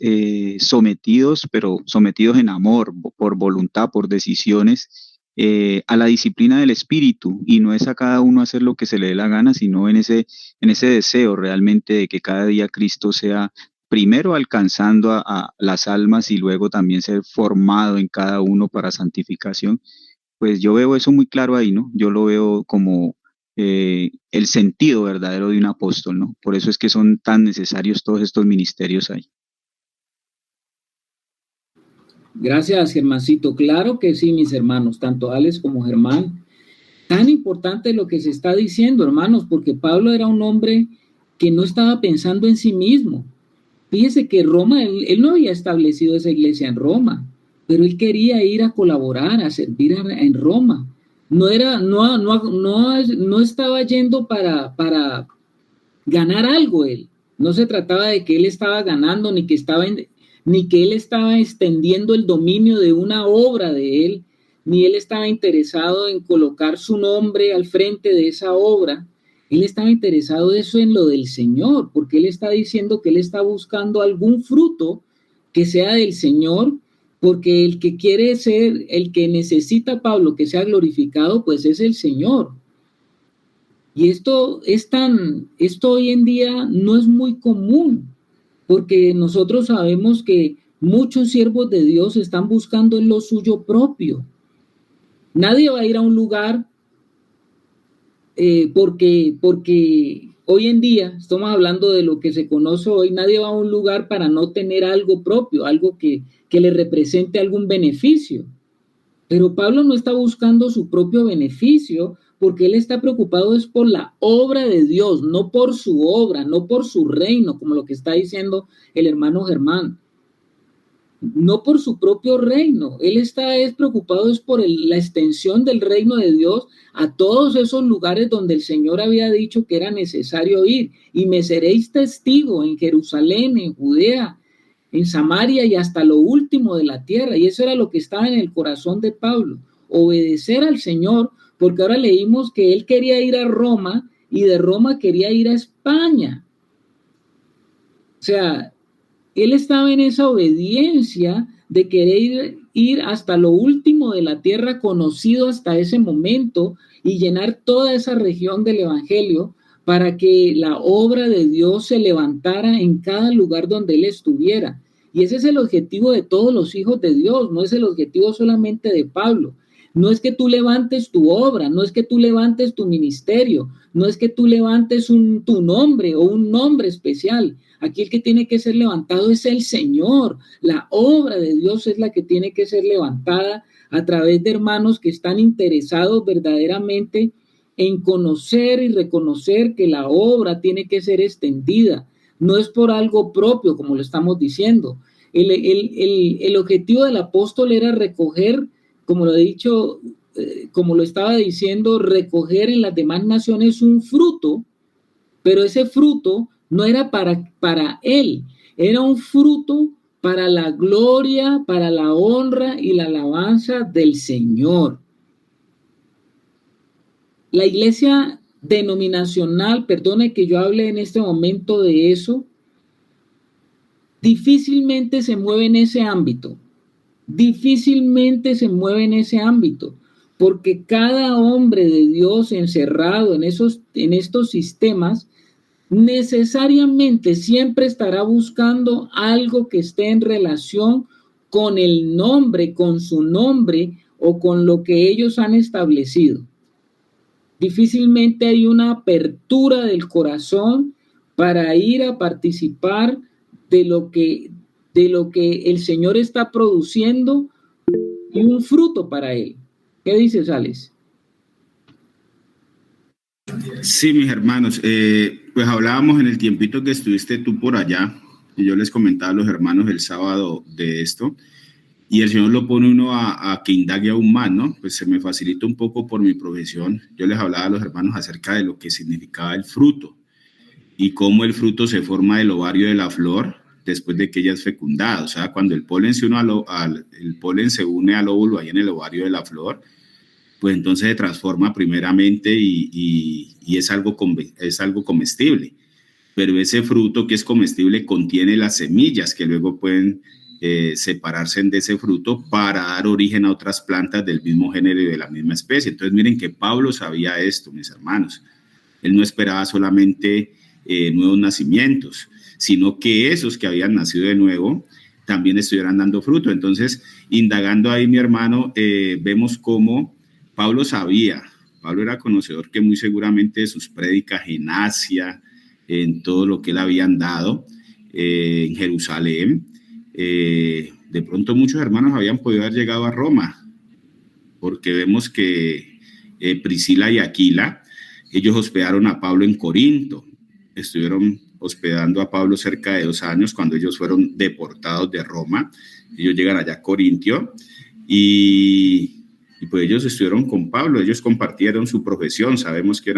pero sometidos en amor, por voluntad, por decisiones, a la disciplina del Espíritu, y no es a cada uno hacer lo que se le dé la gana, sino en ese deseo realmente de que cada día Cristo sea primero alcanzando a las almas, y luego también ser formado en cada uno para santificación. Pues yo veo eso muy claro ahí, ¿no? Yo lo veo como el sentido verdadero de un apóstol, ¿no? Por eso es que son tan necesarios todos estos ministerios ahí. Gracias, Germancito. Claro que sí, mis hermanos, tanto Alex como Germán. Tan importante lo que se está diciendo, hermanos, porque Pablo era un hombre que no estaba pensando en sí mismo. Fíjese que Roma, él no había establecido esa iglesia en Roma, pero él quería ir a colaborar, a servir en Roma. No estaba yendo para ganar algo él. No se trataba de que él estaba ganando, ni que él estaba extendiendo el dominio de una obra de él, ni él estaba interesado en colocar su nombre al frente de esa obra. Él estaba interesado en lo del Señor, porque él está diciendo que él está buscando algún fruto que sea del Señor, porque el que necesita Pablo que sea glorificado, pues es el Señor. Y esto hoy en día no es muy común, porque nosotros sabemos que muchos siervos de Dios están buscando en lo suyo propio. Nadie va a ir a un lugar porque hoy en día, estamos hablando de lo que se conoce hoy, nadie va a un lugar para no tener algo propio, algo que le represente algún beneficio. Pero Pablo no está buscando su propio beneficio, porque él está preocupado es por la obra de Dios, no por su obra, no por su reino, como lo que está diciendo el hermano Germán. No por su propio reino. Él está preocupado es por la extensión del reino de Dios a todos esos lugares donde el Señor había dicho que era necesario ir. Y me seréis testigo en Jerusalén, en Judea, en Samaria y hasta lo último de la tierra. Y eso era lo que estaba en el corazón de Pablo, obedecer al Señor, porque ahora leímos que él quería ir a Roma y de Roma quería ir a España. O sea, él estaba en esa obediencia de querer ir hasta lo último de la tierra conocido hasta ese momento y llenar toda esa región del evangelio para que la obra de Dios se levantara en cada lugar donde él estuviera. Y ese es el objetivo de todos los hijos de Dios, no es el objetivo solamente de Pablo. No es que tú levantes tu obra, no es que tú levantes tu ministerio, no es que tú levantes tu nombre o un nombre especial. Aquí el que tiene que ser levantado es el Señor. La obra de Dios es la que tiene que ser levantada a través de hermanos que están interesados verdaderamente en conocer y reconocer que la obra tiene que ser extendida. No es por algo propio, como lo estamos diciendo. El objetivo del apóstol era recoger, como lo he dicho, como lo estaba diciendo, recoger en las demás naciones un fruto pero ese fruto no era para él, era un fruto para la gloria, para la honra y la alabanza del Señor. La iglesia denominacional, perdone que yo hable en este momento de eso, difícilmente se mueve en ese ámbito. Difícilmente se mueve en ese ámbito, porque cada hombre de Dios encerrado en estos sistemas necesariamente siempre estará buscando algo que esté en relación con el nombre, con su nombre o con lo que ellos han establecido. Difícilmente hay una apertura del corazón para ir a participar de lo que el Señor está produciendo y un fruto para él. ¿Qué dices, Alex? Sí, mis hermanos, pues hablábamos en el tiempito que estuviste tú por allá, y yo les comentaba a los hermanos el sábado de esto, y el Señor lo pone uno a que indague aún más, ¿no? Pues se me facilita un poco por mi profesión. Yo les hablaba a los hermanos acerca de lo que significaba el fruto y cómo el fruto se forma del ovario de la flor después de que ella es fecundada. O sea, cuando el polen se une al óvulo ahí en el ovario de la flor, pues entonces se transforma primeramente y es algo comestible. Pero ese fruto que es comestible contiene las semillas que luego pueden separarse de ese fruto para dar origen a otras plantas del mismo género y de la misma especie. Entonces miren que Pablo sabía esto, mis hermanos. Él no esperaba solamente nuevos nacimientos, sino que esos que habían nacido de nuevo también estuvieran dando fruto. Entonces, indagando ahí, mi hermano, vemos cómo Pablo era conocedor que muy seguramente de sus prédicas en Asia, en todo lo que le habían dado, en Jerusalén, de pronto muchos hermanos habían podido haber llegado a Roma, porque vemos que Priscila y Aquila, ellos hospedaron a Pablo en Corinto, estuvieron hospedando a Pablo cerca de 2 años cuando ellos fueron deportados de Roma. Ellos llegan allá a Corintio y pues ellos estuvieron con Pablo, ellos compartieron su profesión, sabemos que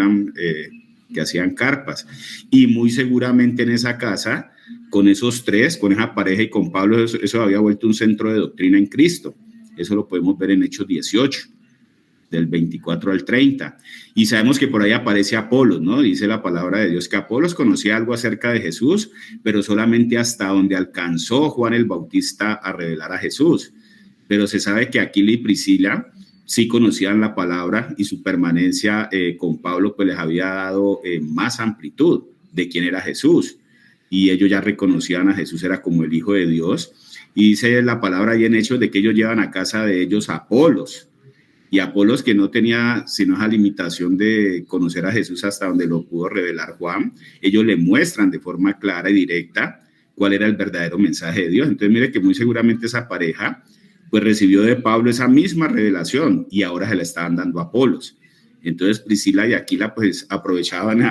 que hacían carpas, y muy seguramente en esa casa, con esos tres, con esa pareja y con Pablo, eso había vuelto un centro de doctrina en Cristo. Eso lo podemos ver en Hechos 18, del 24 al 30. Y sabemos que por ahí aparece Apolos, ¿no? Dice la palabra de Dios que Apolos conocía algo acerca de Jesús, pero solamente hasta donde alcanzó Juan el Bautista a revelar a Jesús. Pero se sabe que Aquila y Priscila sí conocían la palabra y su permanencia con Pablo pues les había dado más amplitud de quién era Jesús. Y ellos ya reconocían a Jesús, era como el Hijo de Dios. Y dice la palabra ahí en Hechos de que ellos llevan a casa de ellos a Apolos. Y Apolos, que no tenía sino esa limitación de conocer a Jesús hasta donde lo pudo revelar Juan, ellos le muestran de forma clara y directa cuál era el verdadero mensaje de Dios. Entonces mire que muy seguramente esa pareja pues recibió de Pablo esa misma revelación y ahora se la estaban dando a Apolos. Entonces Priscila y Aquila pues aprovechaban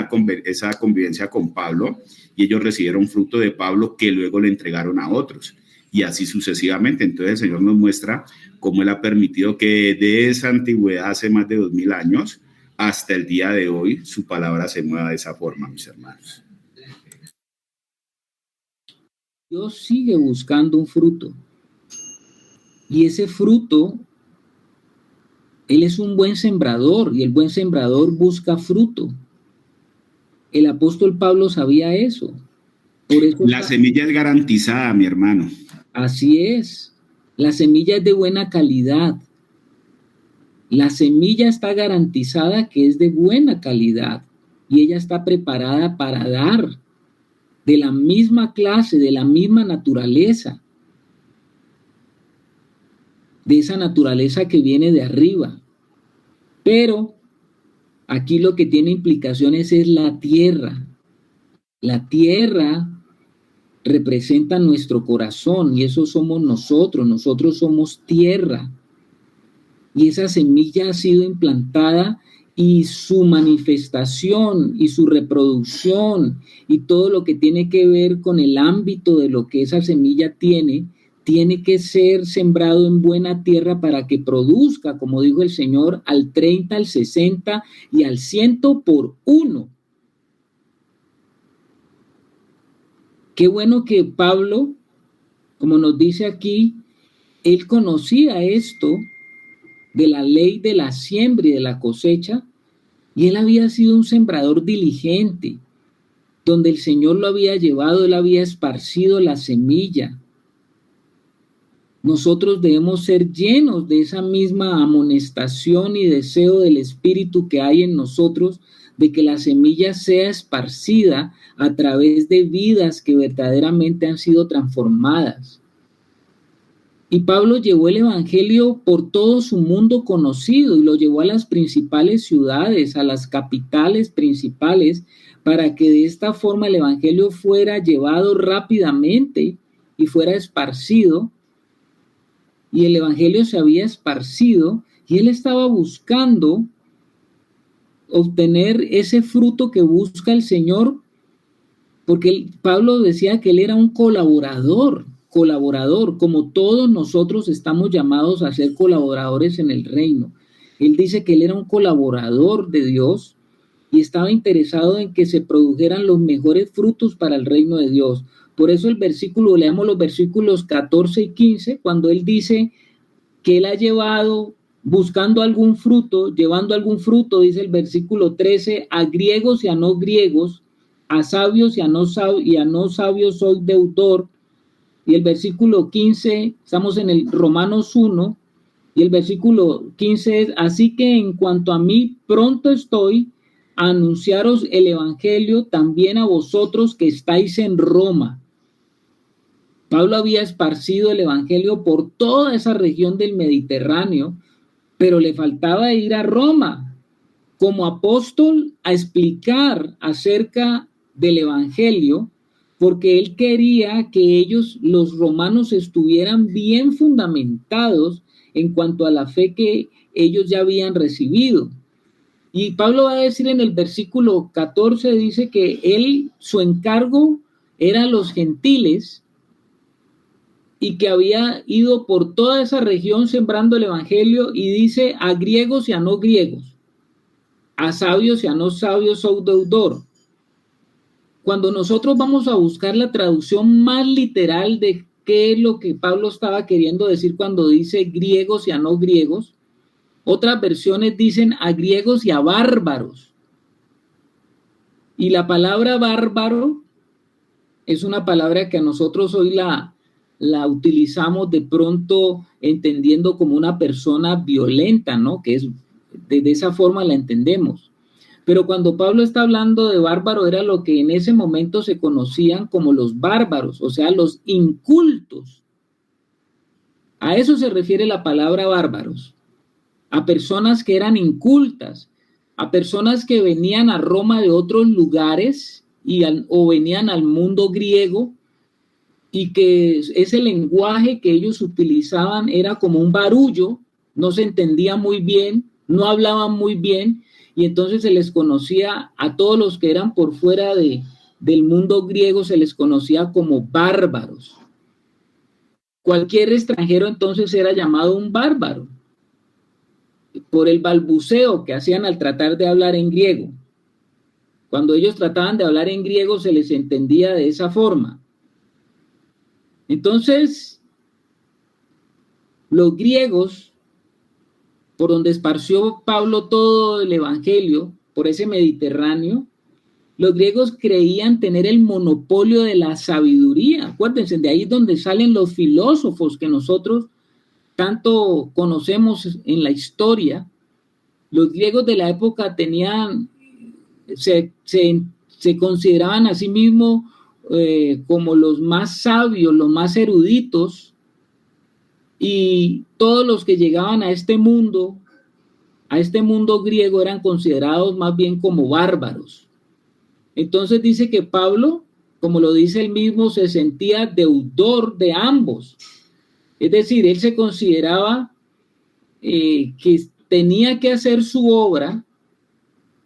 esa convivencia con Pablo y ellos recibieron fruto de Pablo que luego le entregaron a otros. Y así sucesivamente. Entonces el Señor nos muestra cómo Él ha permitido que de esa antigüedad, hace más de 2000 años, hasta el día de hoy, su palabra se mueva de esa forma, mis hermanos. Dios sigue buscando un fruto. Y ese fruto, Él es un buen sembrador y el buen sembrador busca fruto. El apóstol Pablo sabía eso. Por eso la semilla es garantizada, mi hermano. Así es. La semilla es de buena calidad. La semilla está garantizada que es de buena calidad y ella está preparada para dar de la misma clase, de la misma naturaleza, de esa naturaleza que viene de arriba. Pero aquí lo que tiene implicaciones es la tierra. La tierra representa nuestro corazón y eso somos nosotros somos tierra. Y esa semilla ha sido implantada y su manifestación y su reproducción y todo lo que tiene que ver con el ámbito de lo que esa semilla tiene que ser sembrado en buena tierra para que produzca, como dijo el Señor, al 30, al 60 y al 100 por uno. Qué bueno que Pablo, como nos dice aquí, él conocía esto de la ley de la siembra y de la cosecha, y él había sido un sembrador diligente, donde el Señor lo había llevado, él había esparcido la semilla. Nosotros debemos ser llenos de esa misma amonestación y deseo del Espíritu que hay en nosotros, de que la semilla sea esparcida a través de vidas que verdaderamente han sido transformadas. Y Pablo llevó el evangelio por todo su mundo conocido y lo llevó a las principales ciudades, a las capitales principales, para que de esta forma el evangelio fuera llevado rápidamente y fuera esparcido. Y el evangelio se había esparcido y él estaba buscando obtener ese fruto que busca el Señor, porque Pablo decía que él era un colaborador, como todos nosotros estamos llamados a ser colaboradores en el reino. Él dice que él era un colaborador de Dios y estaba interesado en que se produjeran los mejores frutos para el reino de Dios. Por eso leamos los versículos 14 y 15, cuando él dice que él ha llevado, buscando algún fruto, llevando algún fruto, dice el versículo 13, a griegos y a no griegos, a sabios y a no sabios soy deudor. Y el versículo 15, estamos en el Romanos 1, y el versículo 15 es, así que en cuanto a mí, pronto estoy a anunciaros el evangelio también a vosotros que estáis en Roma. Pablo había esparcido el evangelio por toda esa región del Mediterráneo, pero le faltaba ir a Roma como apóstol a explicar acerca del evangelio, porque él quería que ellos, los romanos, estuvieran bien fundamentados en cuanto a la fe que ellos ya habían recibido. Y Pablo va a decir en el versículo 14, dice que su encargo era a los gentiles y que había ido por toda esa región sembrando el evangelio, y dice a griegos y a no griegos, a sabios y a no sabios soy deudor. Cuando nosotros vamos a buscar la traducción más literal de qué es lo que Pablo estaba queriendo decir cuando dice griegos y a no griegos, otras versiones dicen a griegos y a bárbaros. Y la palabra bárbaro es una palabra que a nosotros hoy la utilizamos de pronto entendiendo como una persona violenta, ¿no? Que es de esa forma la entendemos. Pero cuando Pablo está hablando de bárbaro, era lo que en ese momento se conocían como los bárbaros, o sea, los incultos. A eso se refiere la palabra bárbaros, a personas que eran incultas, a personas que venían a Roma de otros lugares o venían al mundo griego, y que ese lenguaje que ellos utilizaban era como un barullo, no se entendía muy bien, no hablaban muy bien, y entonces se les conocía a todos los que eran por fuera del mundo griego, se les conocía como bárbaros. Cualquier extranjero entonces era llamado un bárbaro por el balbuceo que hacían al tratar de hablar en griego. Cuando ellos trataban de hablar en griego se les entendía de esa forma. Entonces, los griegos, por donde esparció Pablo todo el evangelio, por ese Mediterráneo, los griegos creían tener el monopolio de la sabiduría. Acuérdense, de ahí es donde salen los filósofos que nosotros tanto conocemos en la historia. Los griegos de la época se consideraban a sí mismos como los más sabios, los más eruditos, y todos los que llegaban a este mundo griego eran considerados más bien como bárbaros. Entonces dice que Pablo, como lo dice él mismo, se sentía deudor de ambos. Es decir, él se consideraba que tenía que hacer su obra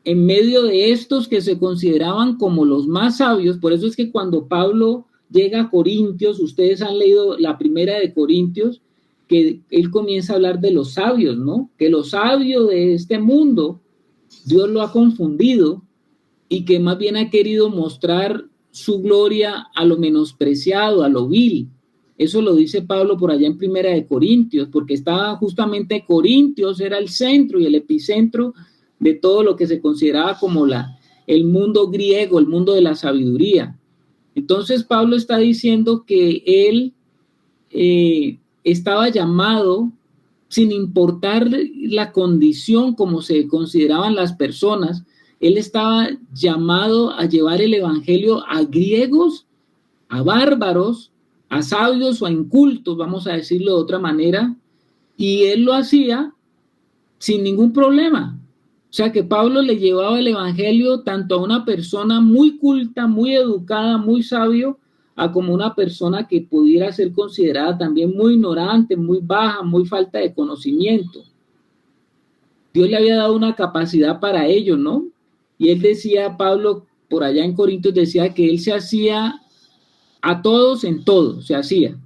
en medio de estos que se consideraban como los más sabios. Por eso es que cuando Pablo llega a Corintios, ustedes han leído la primera de Corintios, que él comienza a hablar de los sabios, ¿no? Que los sabios de este mundo, Dios lo ha confundido y que más bien ha querido mostrar su gloria a lo menospreciado, a lo vil. Eso lo dice Pablo por allá en Primera de Corintios, porque estaba justamente Corintios, era el centro y el epicentro de todo lo que se consideraba como el mundo griego, el mundo de la sabiduría. Entonces Pablo está diciendo que él estaba llamado, sin importar la condición como se consideraban las personas, él estaba llamado a llevar el evangelio a griegos, a bárbaros, a sabios o a incultos, vamos a decirlo de otra manera, y él lo hacía sin ningún problema. O sea que Pablo le llevaba el evangelio tanto a una persona muy culta, muy educada, muy sabio, a como una persona que pudiera ser considerada también muy ignorante, muy baja, muy falta de conocimiento. Dios le había dado una capacidad para ello, ¿no? Y él decía, Pablo, por allá en Corintios, decía que él se hacía a todos en todo, se hacía.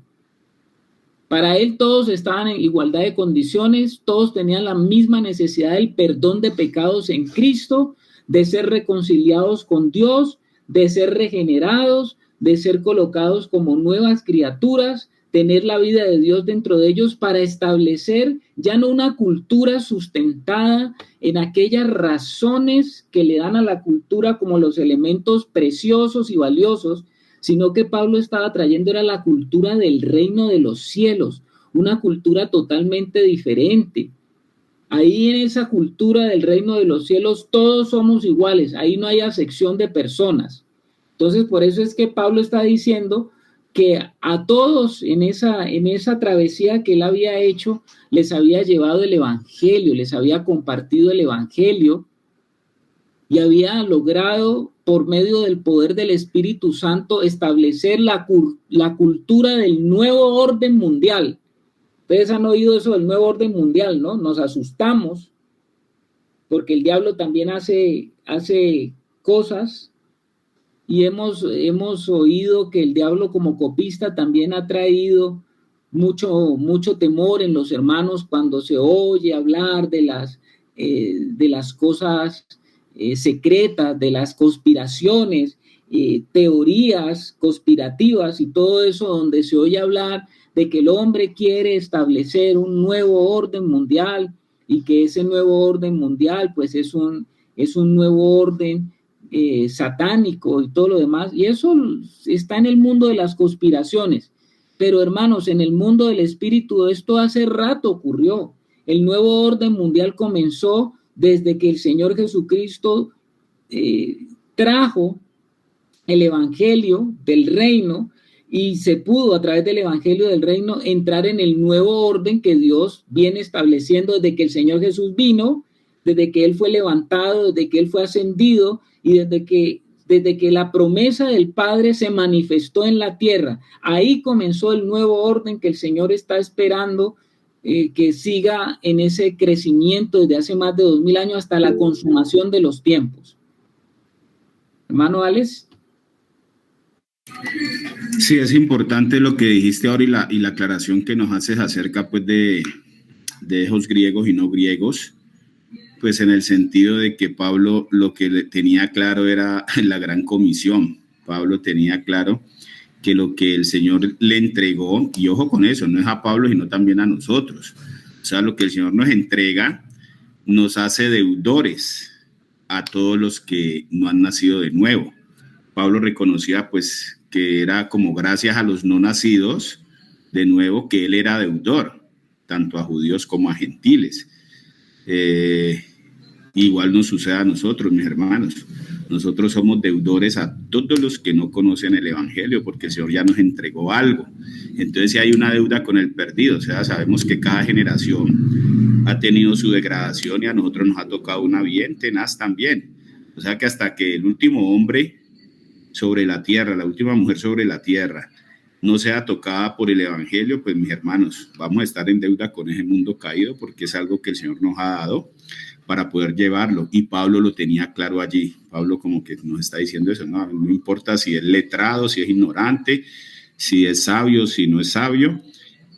Para él todos estaban en igualdad de condiciones, todos tenían la misma necesidad del perdón de pecados en Cristo, de ser reconciliados con Dios, de ser regenerados, de ser colocados como nuevas criaturas, tener la vida de Dios dentro de ellos para establecer ya no una cultura sustentada en aquellas razones que le dan a la cultura como los elementos preciosos y valiosos, sino que Pablo estaba trayendo era la cultura del reino de los cielos, una cultura totalmente diferente. Ahí en esa cultura del reino de los cielos todos somos iguales, ahí no hay acepción de personas. Entonces por eso es que Pablo está diciendo que a todos en esa travesía que él había hecho, les había llevado el evangelio, les había compartido el evangelio y había logrado por medio del poder del Espíritu Santo establecer la cultura del nuevo orden mundial. Ustedes han oído eso del nuevo orden mundial, ¿no? Nos asustamos porque el diablo también hace cosas y hemos oído que el diablo como copista también ha traído mucho temor en los hermanos cuando se oye hablar de las cosas secretas, de las conspiraciones, teorías conspirativas y todo eso, donde se oye hablar de que el hombre quiere establecer un nuevo orden mundial y que ese nuevo orden mundial pues es un nuevo orden satánico y todo lo demás, y eso está en el mundo de las conspiraciones. Pero hermanos, en el mundo del espíritu esto hace rato ocurrió. El nuevo orden mundial comenzó desde que el Señor Jesucristo trajo el evangelio del reino y se pudo a través del evangelio del reino entrar en el nuevo orden que Dios viene estableciendo desde que el Señor Jesús vino, desde que Él fue levantado, desde que Él fue ascendido y desde que la promesa del Padre se manifestó en la tierra. Ahí comenzó el nuevo orden que el Señor está esperando que siga en ese crecimiento desde hace más de 2000 años hasta la consumación de los tiempos. Hermano Alex. Sí, es importante lo que dijiste ahora y la aclaración que nos haces acerca pues de esos griegos y no griegos, pues en el sentido de que Pablo lo que tenía claro era la gran comisión. Pablo tenía claro que lo que el Señor le entregó, y ojo con eso, no es a Pablo, sino también a nosotros. O sea, lo que el Señor nos entrega nos hace deudores a todos los que no han nacido de nuevo. Pablo reconocía pues que era como gracias a los no nacidos de nuevo que él era deudor, tanto a judíos como a gentiles. Igual nos sucede a nosotros, mis hermanos. Nosotros somos deudores a todos los que no conocen el evangelio, porque el Señor ya nos entregó algo. Entonces, si hay una deuda con el perdido, o sea, sabemos que cada generación ha tenido su degradación y a nosotros nos ha tocado una bien tenaz también. O sea, que hasta que el último hombre sobre la tierra, la última mujer sobre la tierra, no sea tocada por el evangelio, pues mis hermanos, vamos a estar en deuda con ese mundo caído, porque es algo que el Señor nos ha dado para poder llevarlo, y Pablo lo tenía claro allí. Pablo como que nos está diciendo eso, no importa si es letrado, si es ignorante, si es sabio, si no es sabio,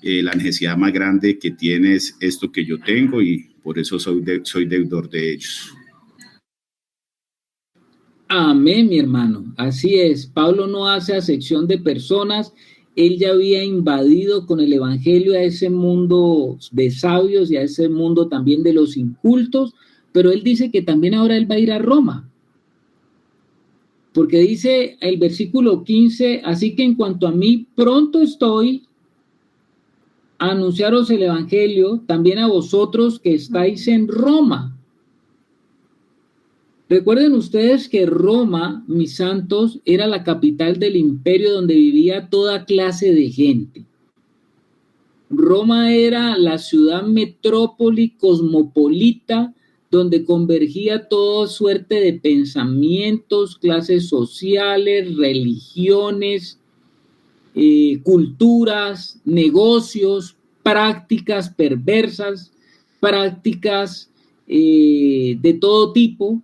la necesidad más grande que tiene es esto que yo tengo, y por eso soy deudor de ellos. Amén, mi hermano. Así es. Pablo no hace acepción de personas. Él ya había invadido con el evangelio a ese mundo de sabios y a ese mundo también de los incultos, pero él dice que también ahora él va a ir a Roma. Porque dice el versículo 15, así que en cuanto a mí, pronto estoy a anunciaros el evangelio, también a vosotros que estáis en Roma. Recuerden ustedes que Roma, mis santos, era la capital del imperio donde vivía toda clase de gente. Roma era la ciudad metrópoli cosmopolita donde convergía toda suerte de pensamientos, clases sociales, religiones, culturas, negocios, prácticas perversas, prácticas de todo tipo.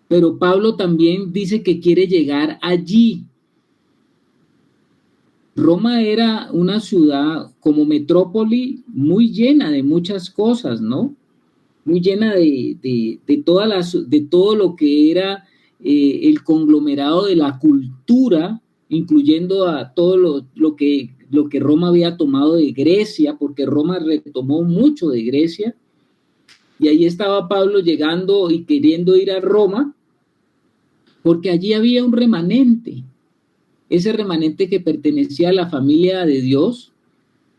Pero Pablo también dice que quiere llegar allí. Roma era una ciudad como metrópoli muy llena de muchas cosas, ¿no? Muy llena de todo lo que era el conglomerado de la cultura, incluyendo a todo lo que Roma había tomado de Grecia, porque Roma retomó mucho de Grecia. Y ahí estaba Pablo llegando y queriendo ir a Roma, porque allí había un remanente, ese remanente que pertenecía a la familia de Dios,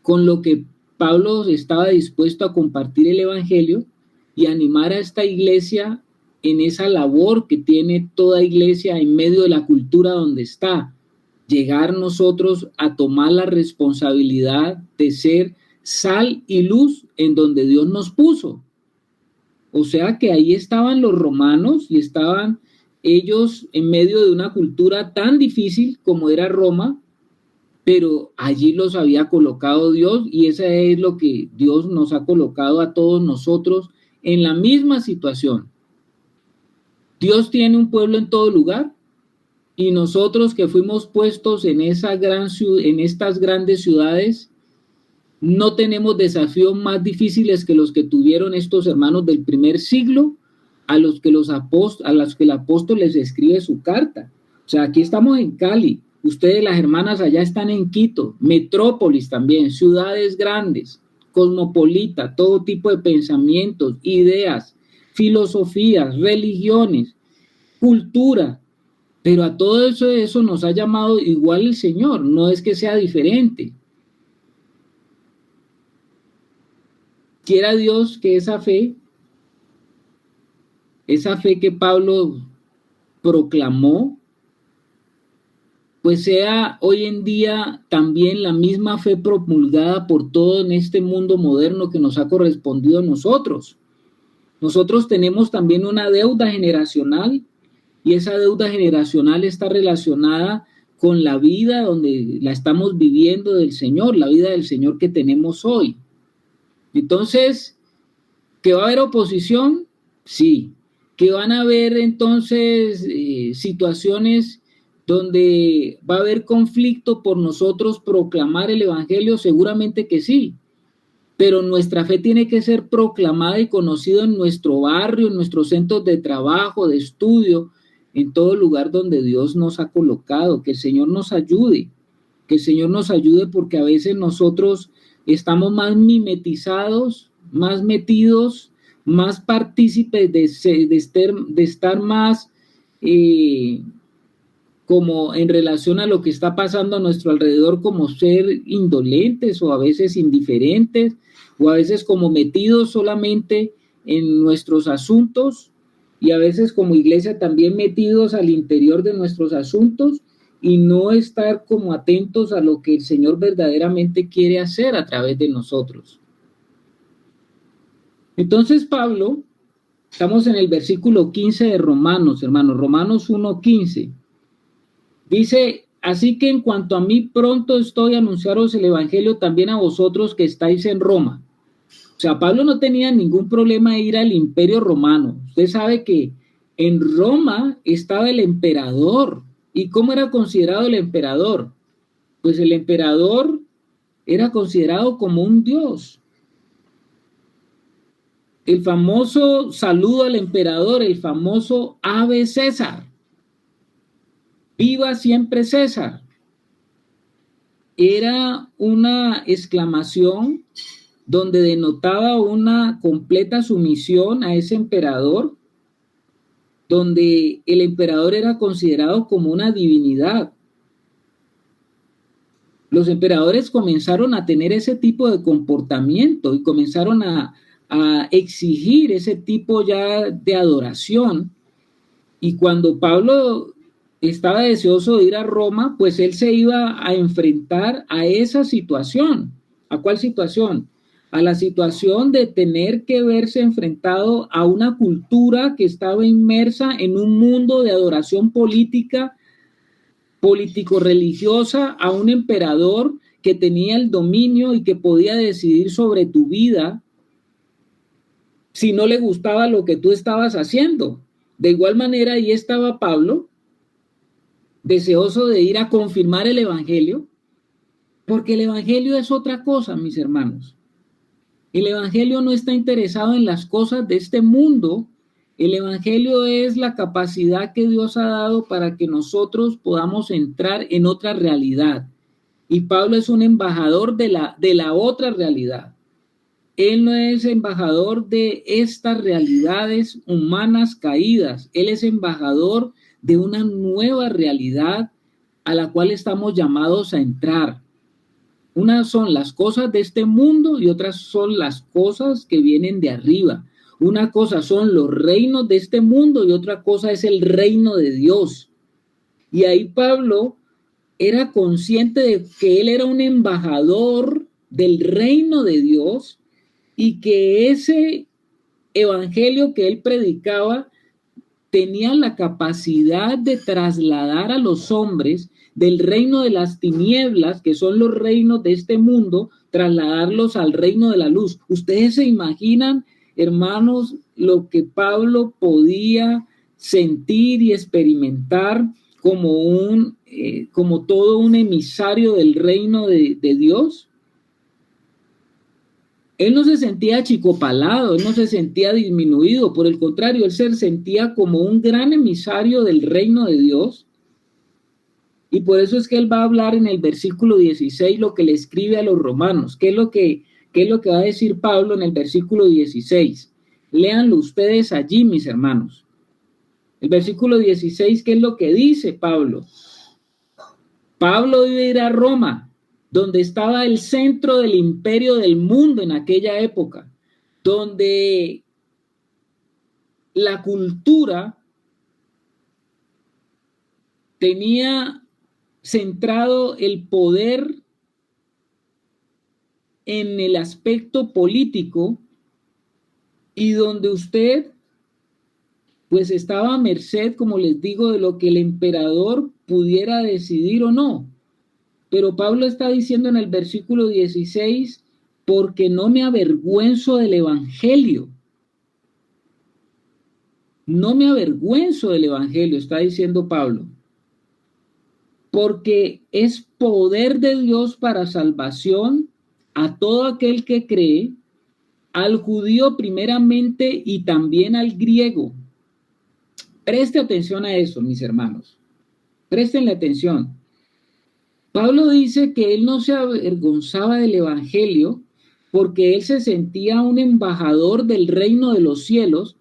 con lo que Pablo estaba dispuesto a compartir el evangelio y animar a esta iglesia en esa labor que tiene toda iglesia en medio de la cultura donde está. Llegar nosotros a tomar la responsabilidad de ser sal y luz en donde Dios nos puso. O sea que ahí estaban los romanos y estaban ellos en medio de una cultura tan difícil como era Roma, pero allí los había colocado Dios y eso es lo que Dios nos ha colocado a todos nosotros en la misma situación. Dios tiene un pueblo en todo lugar y nosotros que fuimos puestos en estas grandes ciudades no tenemos desafíos más difíciles que los que tuvieron estos hermanos del primer siglo, a los que el apóstol les escribe su carta. O sea, aquí estamos en Cali, ustedes las hermanas allá están en Quito, metrópolis también, ciudades grandes, cosmopolita, todo tipo de pensamientos, ideas, filosofías, religiones, cultura, pero a todo eso nos ha llamado igual el Señor, no es que sea diferente. Quiera Dios que esa fe que Pablo proclamó, pues sea hoy en día también la misma fe promulgada por todo en este mundo moderno que nos ha correspondido a nosotros. Nosotros tenemos también una deuda generacional y esa deuda generacional está relacionada con la vida donde la estamos viviendo del Señor, la vida del Señor que tenemos hoy. Entonces, ¿que va a haber oposición? Sí. ¿Que van a haber entonces situaciones donde va a haber conflicto por nosotros proclamar el evangelio? Seguramente que sí, pero nuestra fe tiene que ser proclamada y conocida en nuestro barrio, en nuestros centros de trabajo, de estudio, en todo lugar donde Dios nos ha colocado. Que el Señor nos ayude, porque a veces nosotros estamos más mimetizados, más metidos, más partícipes de estar más como en relación a lo que está pasando a nuestro alrededor, como ser indolentes o a veces indiferentes o a veces como metidos solamente en nuestros asuntos y a veces como iglesia también metidos al interior de nuestros asuntos y no estar como atentos a lo que el Señor verdaderamente quiere hacer a través de nosotros. Entonces Pablo, estamos en el versículo 15 de Romanos, hermanos, Romanos 1:15. Dice, así que en cuanto a mí, pronto estoy a anunciaros el evangelio también a vosotros que estáis en Roma. O sea, Pablo no tenía ningún problema de ir al imperio romano. Usted sabe que en Roma estaba el emperador. ¿Y cómo era considerado el emperador? Pues el emperador era considerado como un dios. El famoso saludo al emperador, el famoso Ave César. viva siempre César. Era una exclamación donde denotaba una completa sumisión a ese emperador, donde el emperador era considerado como una divinidad. Los emperadores comenzaron a tener ese tipo de comportamiento y comenzaron a exigir ese tipo ya de adoración. Y cuando Pablo estaba deseoso de ir a Roma, pues él se iba a enfrentar a esa situación. ¿A cuál situación? A la situación de tener que verse enfrentado a una cultura que estaba inmersa en un mundo de adoración política, político-religiosa, a un emperador que tenía el dominio y que podía decidir sobre tu vida si no le gustaba lo que tú estabas haciendo. De igual manera, ahí estaba Pablo, deseoso de ir a confirmar el evangelio, porque el evangelio es otra cosa, mis hermanos. El evangelio no está interesado en las cosas de este mundo. El evangelio es la capacidad que Dios ha dado para que nosotros podamos entrar en otra realidad. Y Pablo es un embajador de la otra realidad. Él no es embajador de estas realidades humanas caídas. Él es embajador de una nueva realidad a la cual estamos llamados a entrar. Unas son las cosas de este mundo y otras son las cosas que vienen de arriba. Una cosa son los reinos de este mundo y otra cosa es el reino de Dios. Y ahí Pablo era consciente de que él era un embajador del reino de Dios y que ese evangelio que él predicaba tenía la capacidad de trasladar a los hombres del reino de las tinieblas, que son los reinos de este mundo, trasladarlos al reino de la luz. Ustedes se imaginan, hermanos, lo que Pablo podía sentir y experimentar como todo un emisario del reino de Dios. Él no se sentía achicopalado, él no se sentía disminuido, por el contrario, él se sentía como un gran emisario del reino de Dios. Y por eso es que él va a hablar en el versículo 16 lo que le escribe a los romanos. ¿Qué es lo que va a decir Pablo en el versículo 16? Léanlo ustedes allí, mis hermanos. El versículo 16, ¿qué es lo que dice Pablo? Pablo iba a ir a Roma, donde estaba el centro del imperio del mundo en aquella época, donde la cultura tenía centrado el poder en el aspecto político y donde usted pues estaba a merced, como les digo, de lo que el emperador pudiera decidir o no. Pero Pablo está diciendo en el versículo 16, porque no me avergüenzo del evangelio. No me avergüenzo del evangelio, está diciendo Pablo. Porque es poder de Dios para salvación a todo aquel que cree, al judío primeramente y también al griego. Preste atención a eso, mis hermanos. Préstenle atención. Pablo dice que él no se avergonzaba del evangelio porque él se sentía un embajador del reino de los cielos,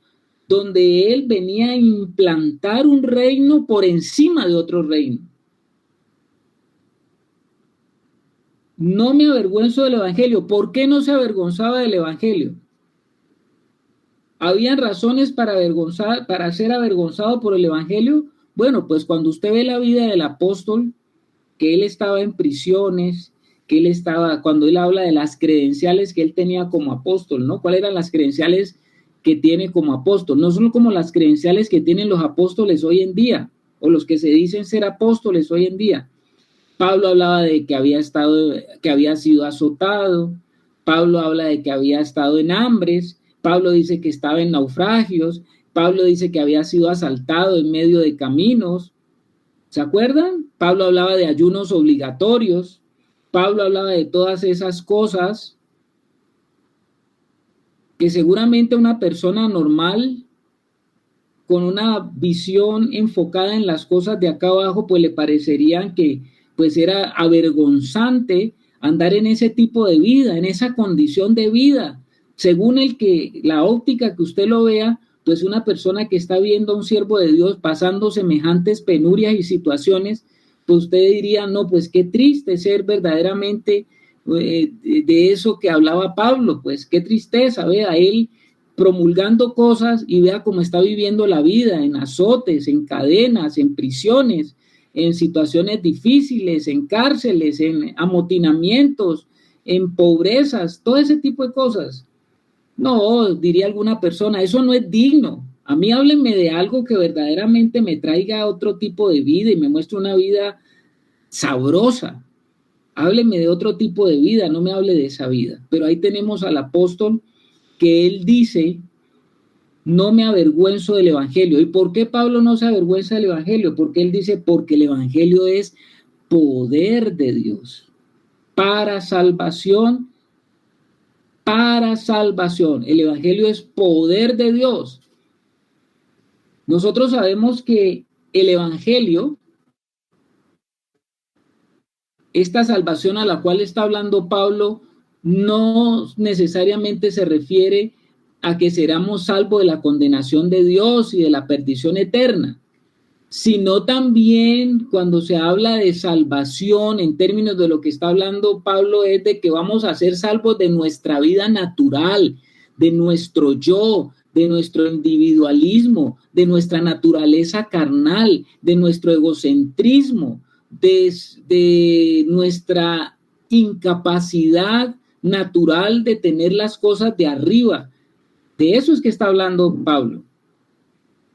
donde él venía a implantar un reino por encima de otro reino. No me avergüenzo del evangelio. ¿Por qué no se avergonzaba del evangelio? ¿Habían razones para ser avergonzado por el evangelio? Bueno, pues cuando usted ve la vida del apóstol, que él estaba en prisiones, cuando él habla de las credenciales que él tenía como apóstol, ¿no? ¿Cuáles eran las credenciales que tiene como apóstol? No son como las credenciales que tienen los apóstoles hoy en día, o los que se dicen ser apóstoles hoy en día. Pablo hablaba de que había sido azotado. Pablo habla de que había estado en hambres. Pablo dice que estaba en naufragios. Pablo dice que había sido asaltado en medio de caminos. ¿Se acuerdan? Pablo hablaba de ayunos obligatorios. Pablo hablaba de todas esas cosas que seguramente una persona normal con una visión enfocada en las cosas de acá abajo, pues le parecerían que pues era avergonzante andar en ese tipo de vida, en esa condición de vida. Según la óptica que usted lo vea, pues una persona que está viendo a un siervo de Dios pasando semejantes penurias y situaciones, pues usted diría, no, pues qué triste ser verdaderamente de eso que hablaba Pablo, pues qué tristeza, vea, él promulgando cosas y vea cómo está viviendo la vida, en azotes, en cadenas, en prisiones, en situaciones difíciles, en cárceles, en amotinamientos, en pobrezas, todo ese tipo de cosas. No, diría alguna persona, eso no es digno. A mí háblenme de algo que verdaderamente me traiga otro tipo de vida y me muestre una vida sabrosa. Hábleme de otro tipo de vida, no me hable de esa vida. Pero ahí tenemos al apóstol que él dice, no me avergüenzo del evangelio. ¿Y por qué Pablo no se avergüenza del evangelio? Porque él dice, porque el evangelio es poder de Dios para salvación. Para salvación. El evangelio es poder de Dios. Nosotros sabemos que el evangelio, esta salvación a la cual está hablando Pablo, no necesariamente se refiere a que seramos salvos de la condenación de Dios y de la perdición eterna, sino también cuando se habla de salvación en términos de lo que está hablando Pablo es de que vamos a ser salvos de nuestra vida natural, de nuestro yo, de nuestro individualismo, de nuestra naturaleza carnal, de nuestro egocentrismo, de nuestra incapacidad natural de tener las cosas de arriba. De eso es que está hablando Pablo.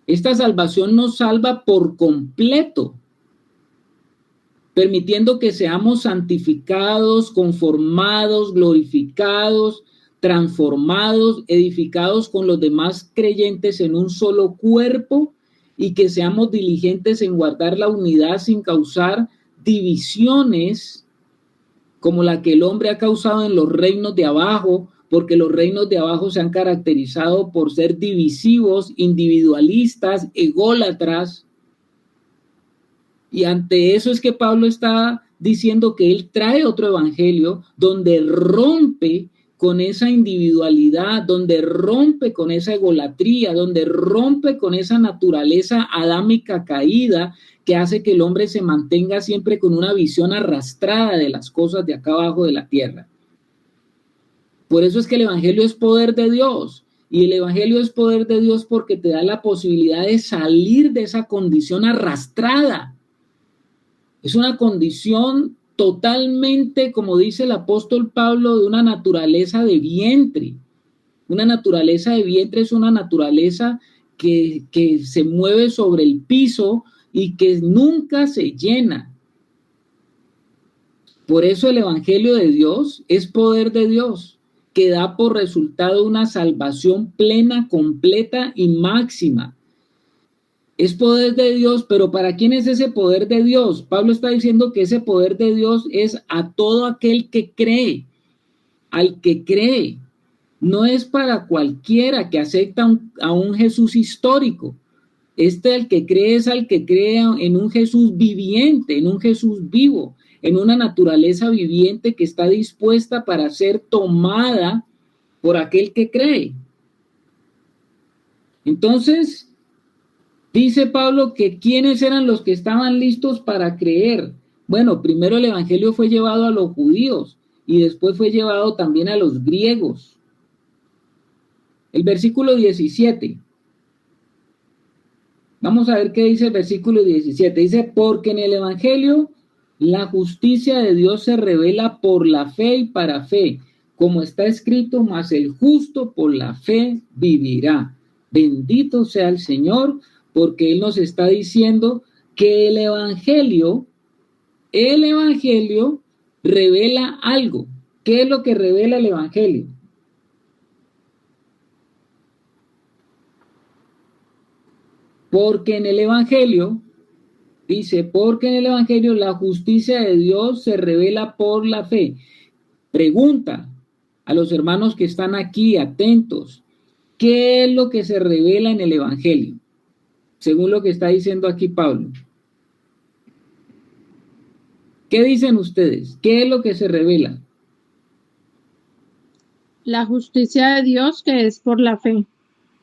Esta salvación nos salva por completo, permitiendo que seamos santificados, conformados, glorificados, transformados, edificados con los demás creyentes en un solo cuerpo y que seamos diligentes en guardar la unidad sin causar divisiones como la que el hombre ha causado en los reinos de abajo, porque los reinos de abajo se han caracterizado por ser divisivos, individualistas, ególatras. Y ante eso es que Pablo está diciendo que él trae otro evangelio donde rompe con esa individualidad, donde rompe con esa egolatría, donde rompe con esa naturaleza adámica caída que hace que el hombre se mantenga siempre con una visión arrastrada de las cosas de acá abajo de la tierra. Por eso es que el evangelio es poder de Dios. Y el evangelio es poder de Dios porque te da la posibilidad de salir de esa condición arrastrada. Es una condición totalmente, como dice el apóstol Pablo, de una naturaleza de vientre. Una naturaleza de vientre es una naturaleza que se mueve sobre el piso y que nunca se llena. Por eso el evangelio de Dios es poder de Dios, que da por resultado una salvación plena, completa y máxima. Es poder de Dios, pero ¿para quién es ese poder de Dios? Pablo está diciendo que ese poder de Dios es a todo aquel que cree, al que cree. No es para cualquiera que acepta a un Jesús histórico. El que cree es al que cree en un Jesús viviente, en un Jesús vivo, en una naturaleza viviente que está dispuesta para ser tomada por aquel que cree. Entonces, dice Pablo que ¿quiénes eran los que estaban listos para creer? Bueno, primero el evangelio fue llevado a los judíos y después fue llevado también a los griegos. El versículo 17. Vamos a ver qué dice el versículo 17. Dice, porque en el evangelio la justicia de Dios se revela por la fe y para fe, como está escrito, mas el justo por la fe vivirá. Bendito sea el Señor, porque Él nos está diciendo que el evangelio revela algo. ¿Qué es lo que revela el evangelio? Porque en el evangelio, dice, porque en el evangelio la justicia de Dios se revela por la fe. Pregunta a los hermanos que están aquí atentos, ¿qué es lo que se revela en el evangelio? según lo que está diciendo aquí Pablo. ¿Qué dicen ustedes? ¿Qué es lo que se revela? La justicia de Dios que es por la fe.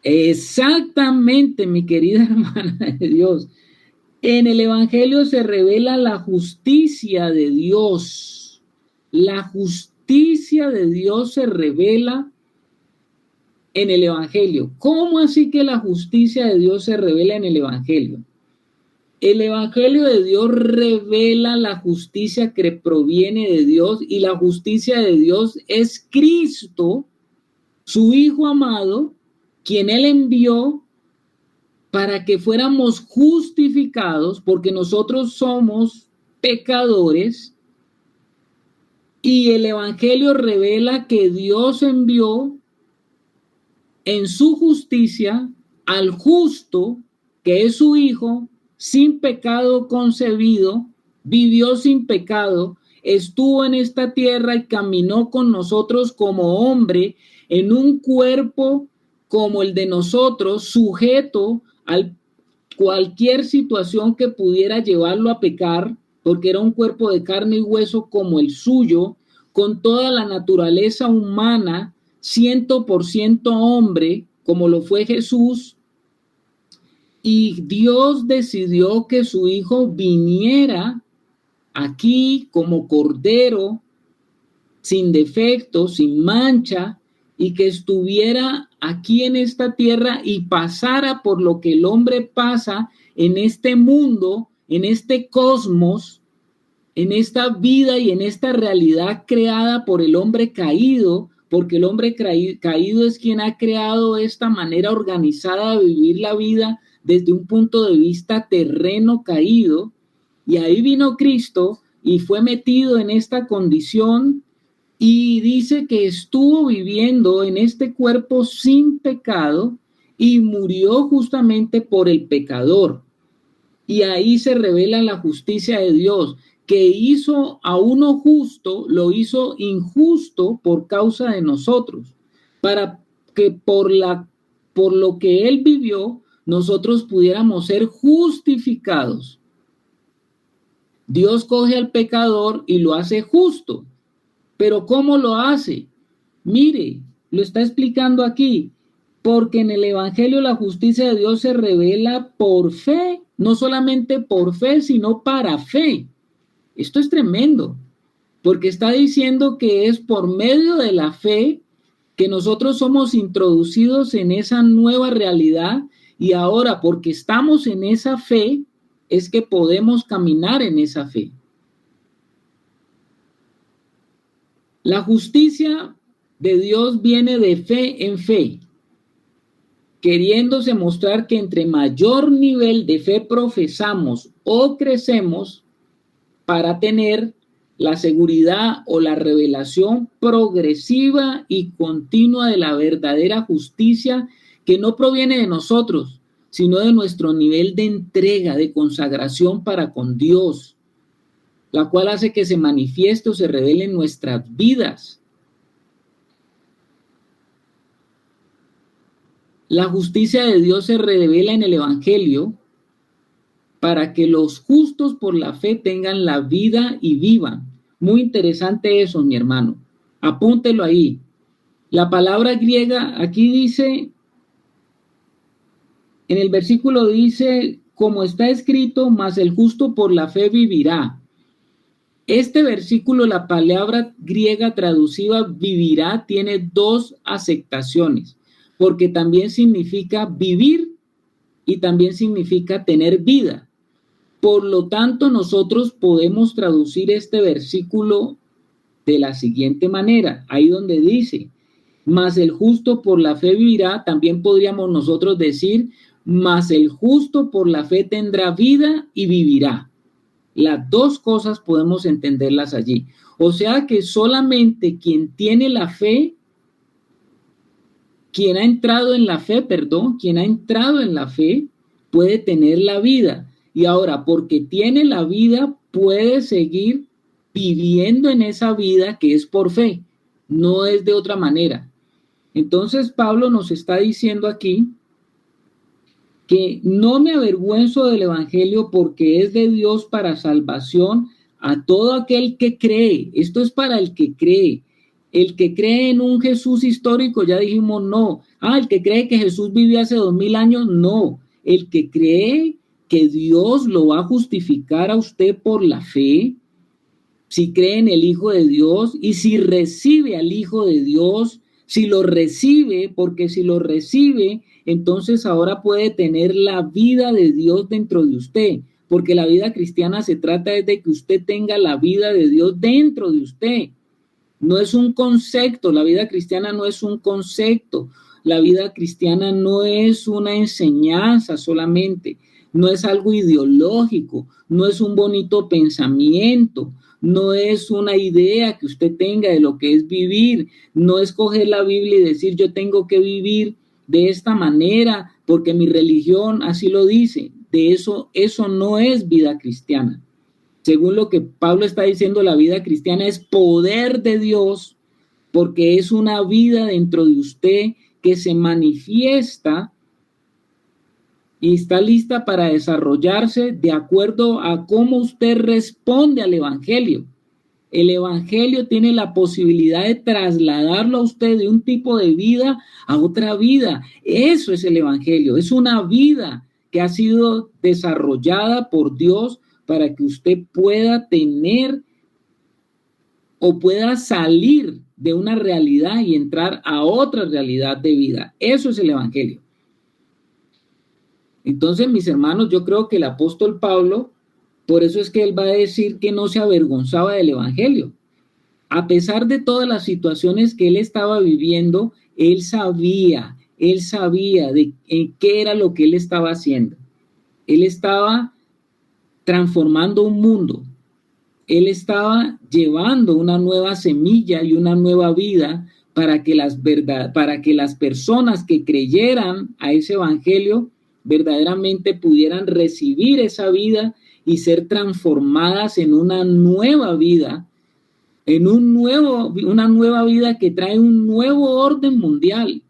Exactamente, mi querida hermana de Dios. En el Evangelio se revela la justicia de Dios. La justicia de Dios se revela en el Evangelio. ¿Cómo así que la justicia de Dios se revela en el Evangelio? El Evangelio de Dios revela la justicia que proviene de Dios, y la justicia de Dios es Cristo, su Hijo amado, quien Él envió para que fuéramos justificados, porque nosotros somos pecadores, y el Evangelio revela que Dios envió en su justicia al justo, que es su Hijo, sin pecado concebido, vivió sin pecado, estuvo en esta tierra y caminó con nosotros como hombre en un cuerpo como el de nosotros, sujeto a cualquier situación que pudiera llevarlo a pecar, porque era un cuerpo de carne y hueso como el suyo, con toda la naturaleza humana, 100% hombre, como lo fue Jesús. Y Dios decidió que su Hijo viniera aquí como cordero, sin defecto, sin mancha, y que estuviera aquí en esta tierra y pasara por lo que el hombre pasa en este mundo, en este cosmos, en esta vida y en esta realidad creada por el hombre caído, porque el hombre caído es quien ha creado esta manera organizada de vivir la vida desde un punto de vista terreno caído. Y ahí vino Cristo y fue metido en esta condición, y dice que estuvo viviendo en este cuerpo sin pecado y murió justamente por el pecador. Y ahí se revela la justicia de Dios, que hizo a uno justo, lo hizo injusto por causa de nosotros, para que por lo que él vivió, nosotros pudiéramos ser justificados. Dios coge al pecador y lo hace justo. Pero ¿cómo lo hace? Mire, lo está explicando aquí. Porque en el Evangelio la justicia de Dios se revela por fe, no solamente por fe, sino para fe. Esto es tremendo, porque está diciendo que es por medio de la fe que nosotros somos introducidos en esa nueva realidad, y ahora porque estamos en esa fe es que podemos caminar en esa fe. La justicia de Dios viene de fe en fe, queriéndose mostrar que entre mayor nivel de fe profesamos o crecemos para tener la seguridad o la revelación progresiva y continua de la verdadera justicia, que no proviene de nosotros, sino de nuestro nivel de entrega, de consagración para con Dios, la cual hace que se manifieste o se revele en nuestras vidas. La justicia de Dios se revela en el Evangelio para que los justos por la fe tengan la vida y vivan. Muy interesante eso, mi hermano. Apúntelo ahí. La palabra griega aquí dice, en el versículo dice, como está escrito, mas el justo por la fe vivirá. Este versículo, la palabra griega traducida vivirá, tiene dos aceptaciones, porque también significa vivir y también significa tener vida. Por lo tanto, nosotros podemos traducir este versículo de la siguiente manera, ahí donde dice, mas el justo por la fe vivirá, también podríamos nosotros decir, mas el justo por la fe tendrá vida y vivirá. Las dos cosas podemos entenderlas allí. O sea que solamente quien tiene la fe, quien ha entrado en la fe, puede tener la vida. Y ahora, porque tiene la vida, puede seguir viviendo en esa vida que es por fe, no es de otra manera. Entonces Pablo nos está diciendo aquí que no me avergüenzo del evangelio porque es de Dios para salvación a todo aquel que cree. Esto es para el que cree. El que cree en un Jesús histórico, ya dijimos no. El que cree que Jesús vivió hace 2000 años, no. El que cree que Dios lo va a justificar a usted por la fe, si cree en el Hijo de Dios y si recibe al Hijo de Dios, si lo recibe, porque si lo recibe, entonces ahora puede tener la vida de Dios dentro de usted, porque la vida cristiana se trata de que usted tenga la vida de Dios dentro de usted. No es un concepto, la vida cristiana no es un concepto, la vida cristiana no es una enseñanza solamente, no es algo ideológico, no es un bonito pensamiento, no es una idea que usted tenga de lo que es vivir, no es coger la Biblia y decir yo tengo que vivir de esta manera porque mi religión así lo dice. De eso no es vida cristiana. Según lo que Pablo está diciendo, la vida cristiana es poder de Dios porque es una vida dentro de usted que se manifiesta y está lista para desarrollarse de acuerdo a cómo usted responde al evangelio. El evangelio tiene la posibilidad de trasladarlo a usted de un tipo de vida a otra vida. Eso es el evangelio, es una vida que ha sido desarrollada por Dios para que usted pueda tener o pueda salir de una realidad y entrar a otra realidad de vida. Eso es el evangelio. Entonces, mis hermanos, yo creo que el apóstol Pablo, por eso es que él va a decir que no se avergonzaba del evangelio. A pesar de todas las situaciones que él estaba viviendo, él sabía de qué era lo que él estaba haciendo. Él estaba transformando un mundo. Él estaba llevando una nueva semilla y una nueva vida para que las personas que creyeran a ese evangelio verdaderamente pudieran recibir esa vida y ser transformadas en una nueva vida, una nueva vida que trae un nuevo orden mundial.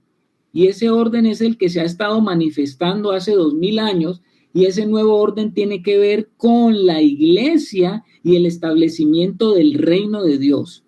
Y ese orden es el que se ha estado manifestando hace 2000 años, y ese nuevo orden tiene que ver con la iglesia y el establecimiento del reino de Dios.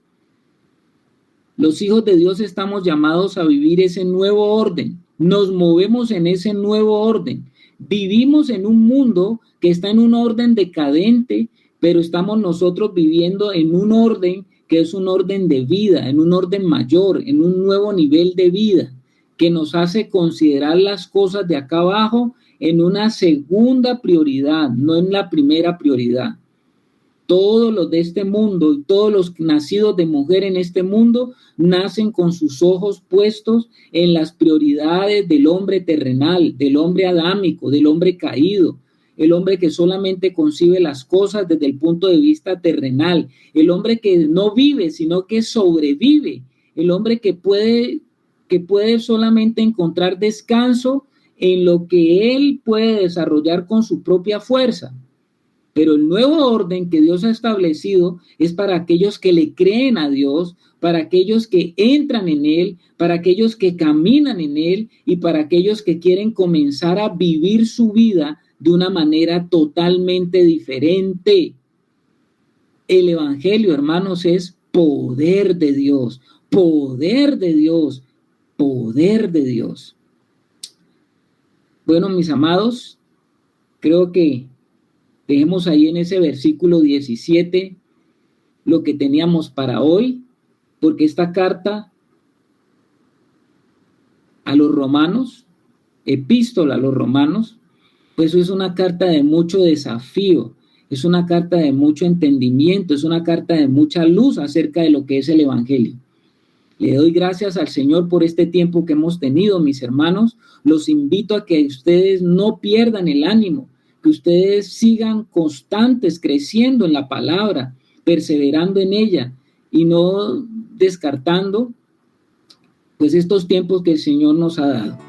Los hijos de Dios estamos llamados a vivir ese nuevo orden. Nos movemos en ese nuevo orden. Vivimos en un mundo que está en un orden decadente, pero estamos nosotros viviendo en un orden que es un orden de vida, en un orden mayor, en un nuevo nivel de vida, que nos hace considerar las cosas de acá abajo en una segunda prioridad, no en la primera prioridad. Todos los de este mundo y todos los nacidos de mujer en este mundo nacen con sus ojos puestos en las prioridades del hombre terrenal, del hombre adámico, del hombre caído, el hombre que solamente concibe las cosas desde el punto de vista terrenal, el hombre que no vive, sino que sobrevive, el hombre que puede solamente encontrar descanso en lo que él puede desarrollar con su propia fuerza. Pero el nuevo orden que Dios ha establecido es para aquellos que le creen a Dios, para aquellos que entran en Él, para aquellos que caminan en Él y para aquellos que quieren comenzar a vivir su vida de una manera totalmente diferente. El evangelio, hermanos, es poder de Dios, poder de Dios, poder de Dios. Bueno, mis amados, creo que dejemos ahí en ese versículo 17 lo que teníamos para hoy, porque esta carta a los romanos, epístola a los romanos, pues es una carta de mucho desafío, es una carta de mucho entendimiento, es una carta de mucha luz acerca de lo que es el evangelio. Le doy gracias al Señor por este tiempo que hemos tenido, mis hermanos. Los invito a que ustedes no pierdan el ánimo, que ustedes sigan constantes, creciendo en la palabra, perseverando en ella y no descartando pues estos tiempos que el Señor nos ha dado.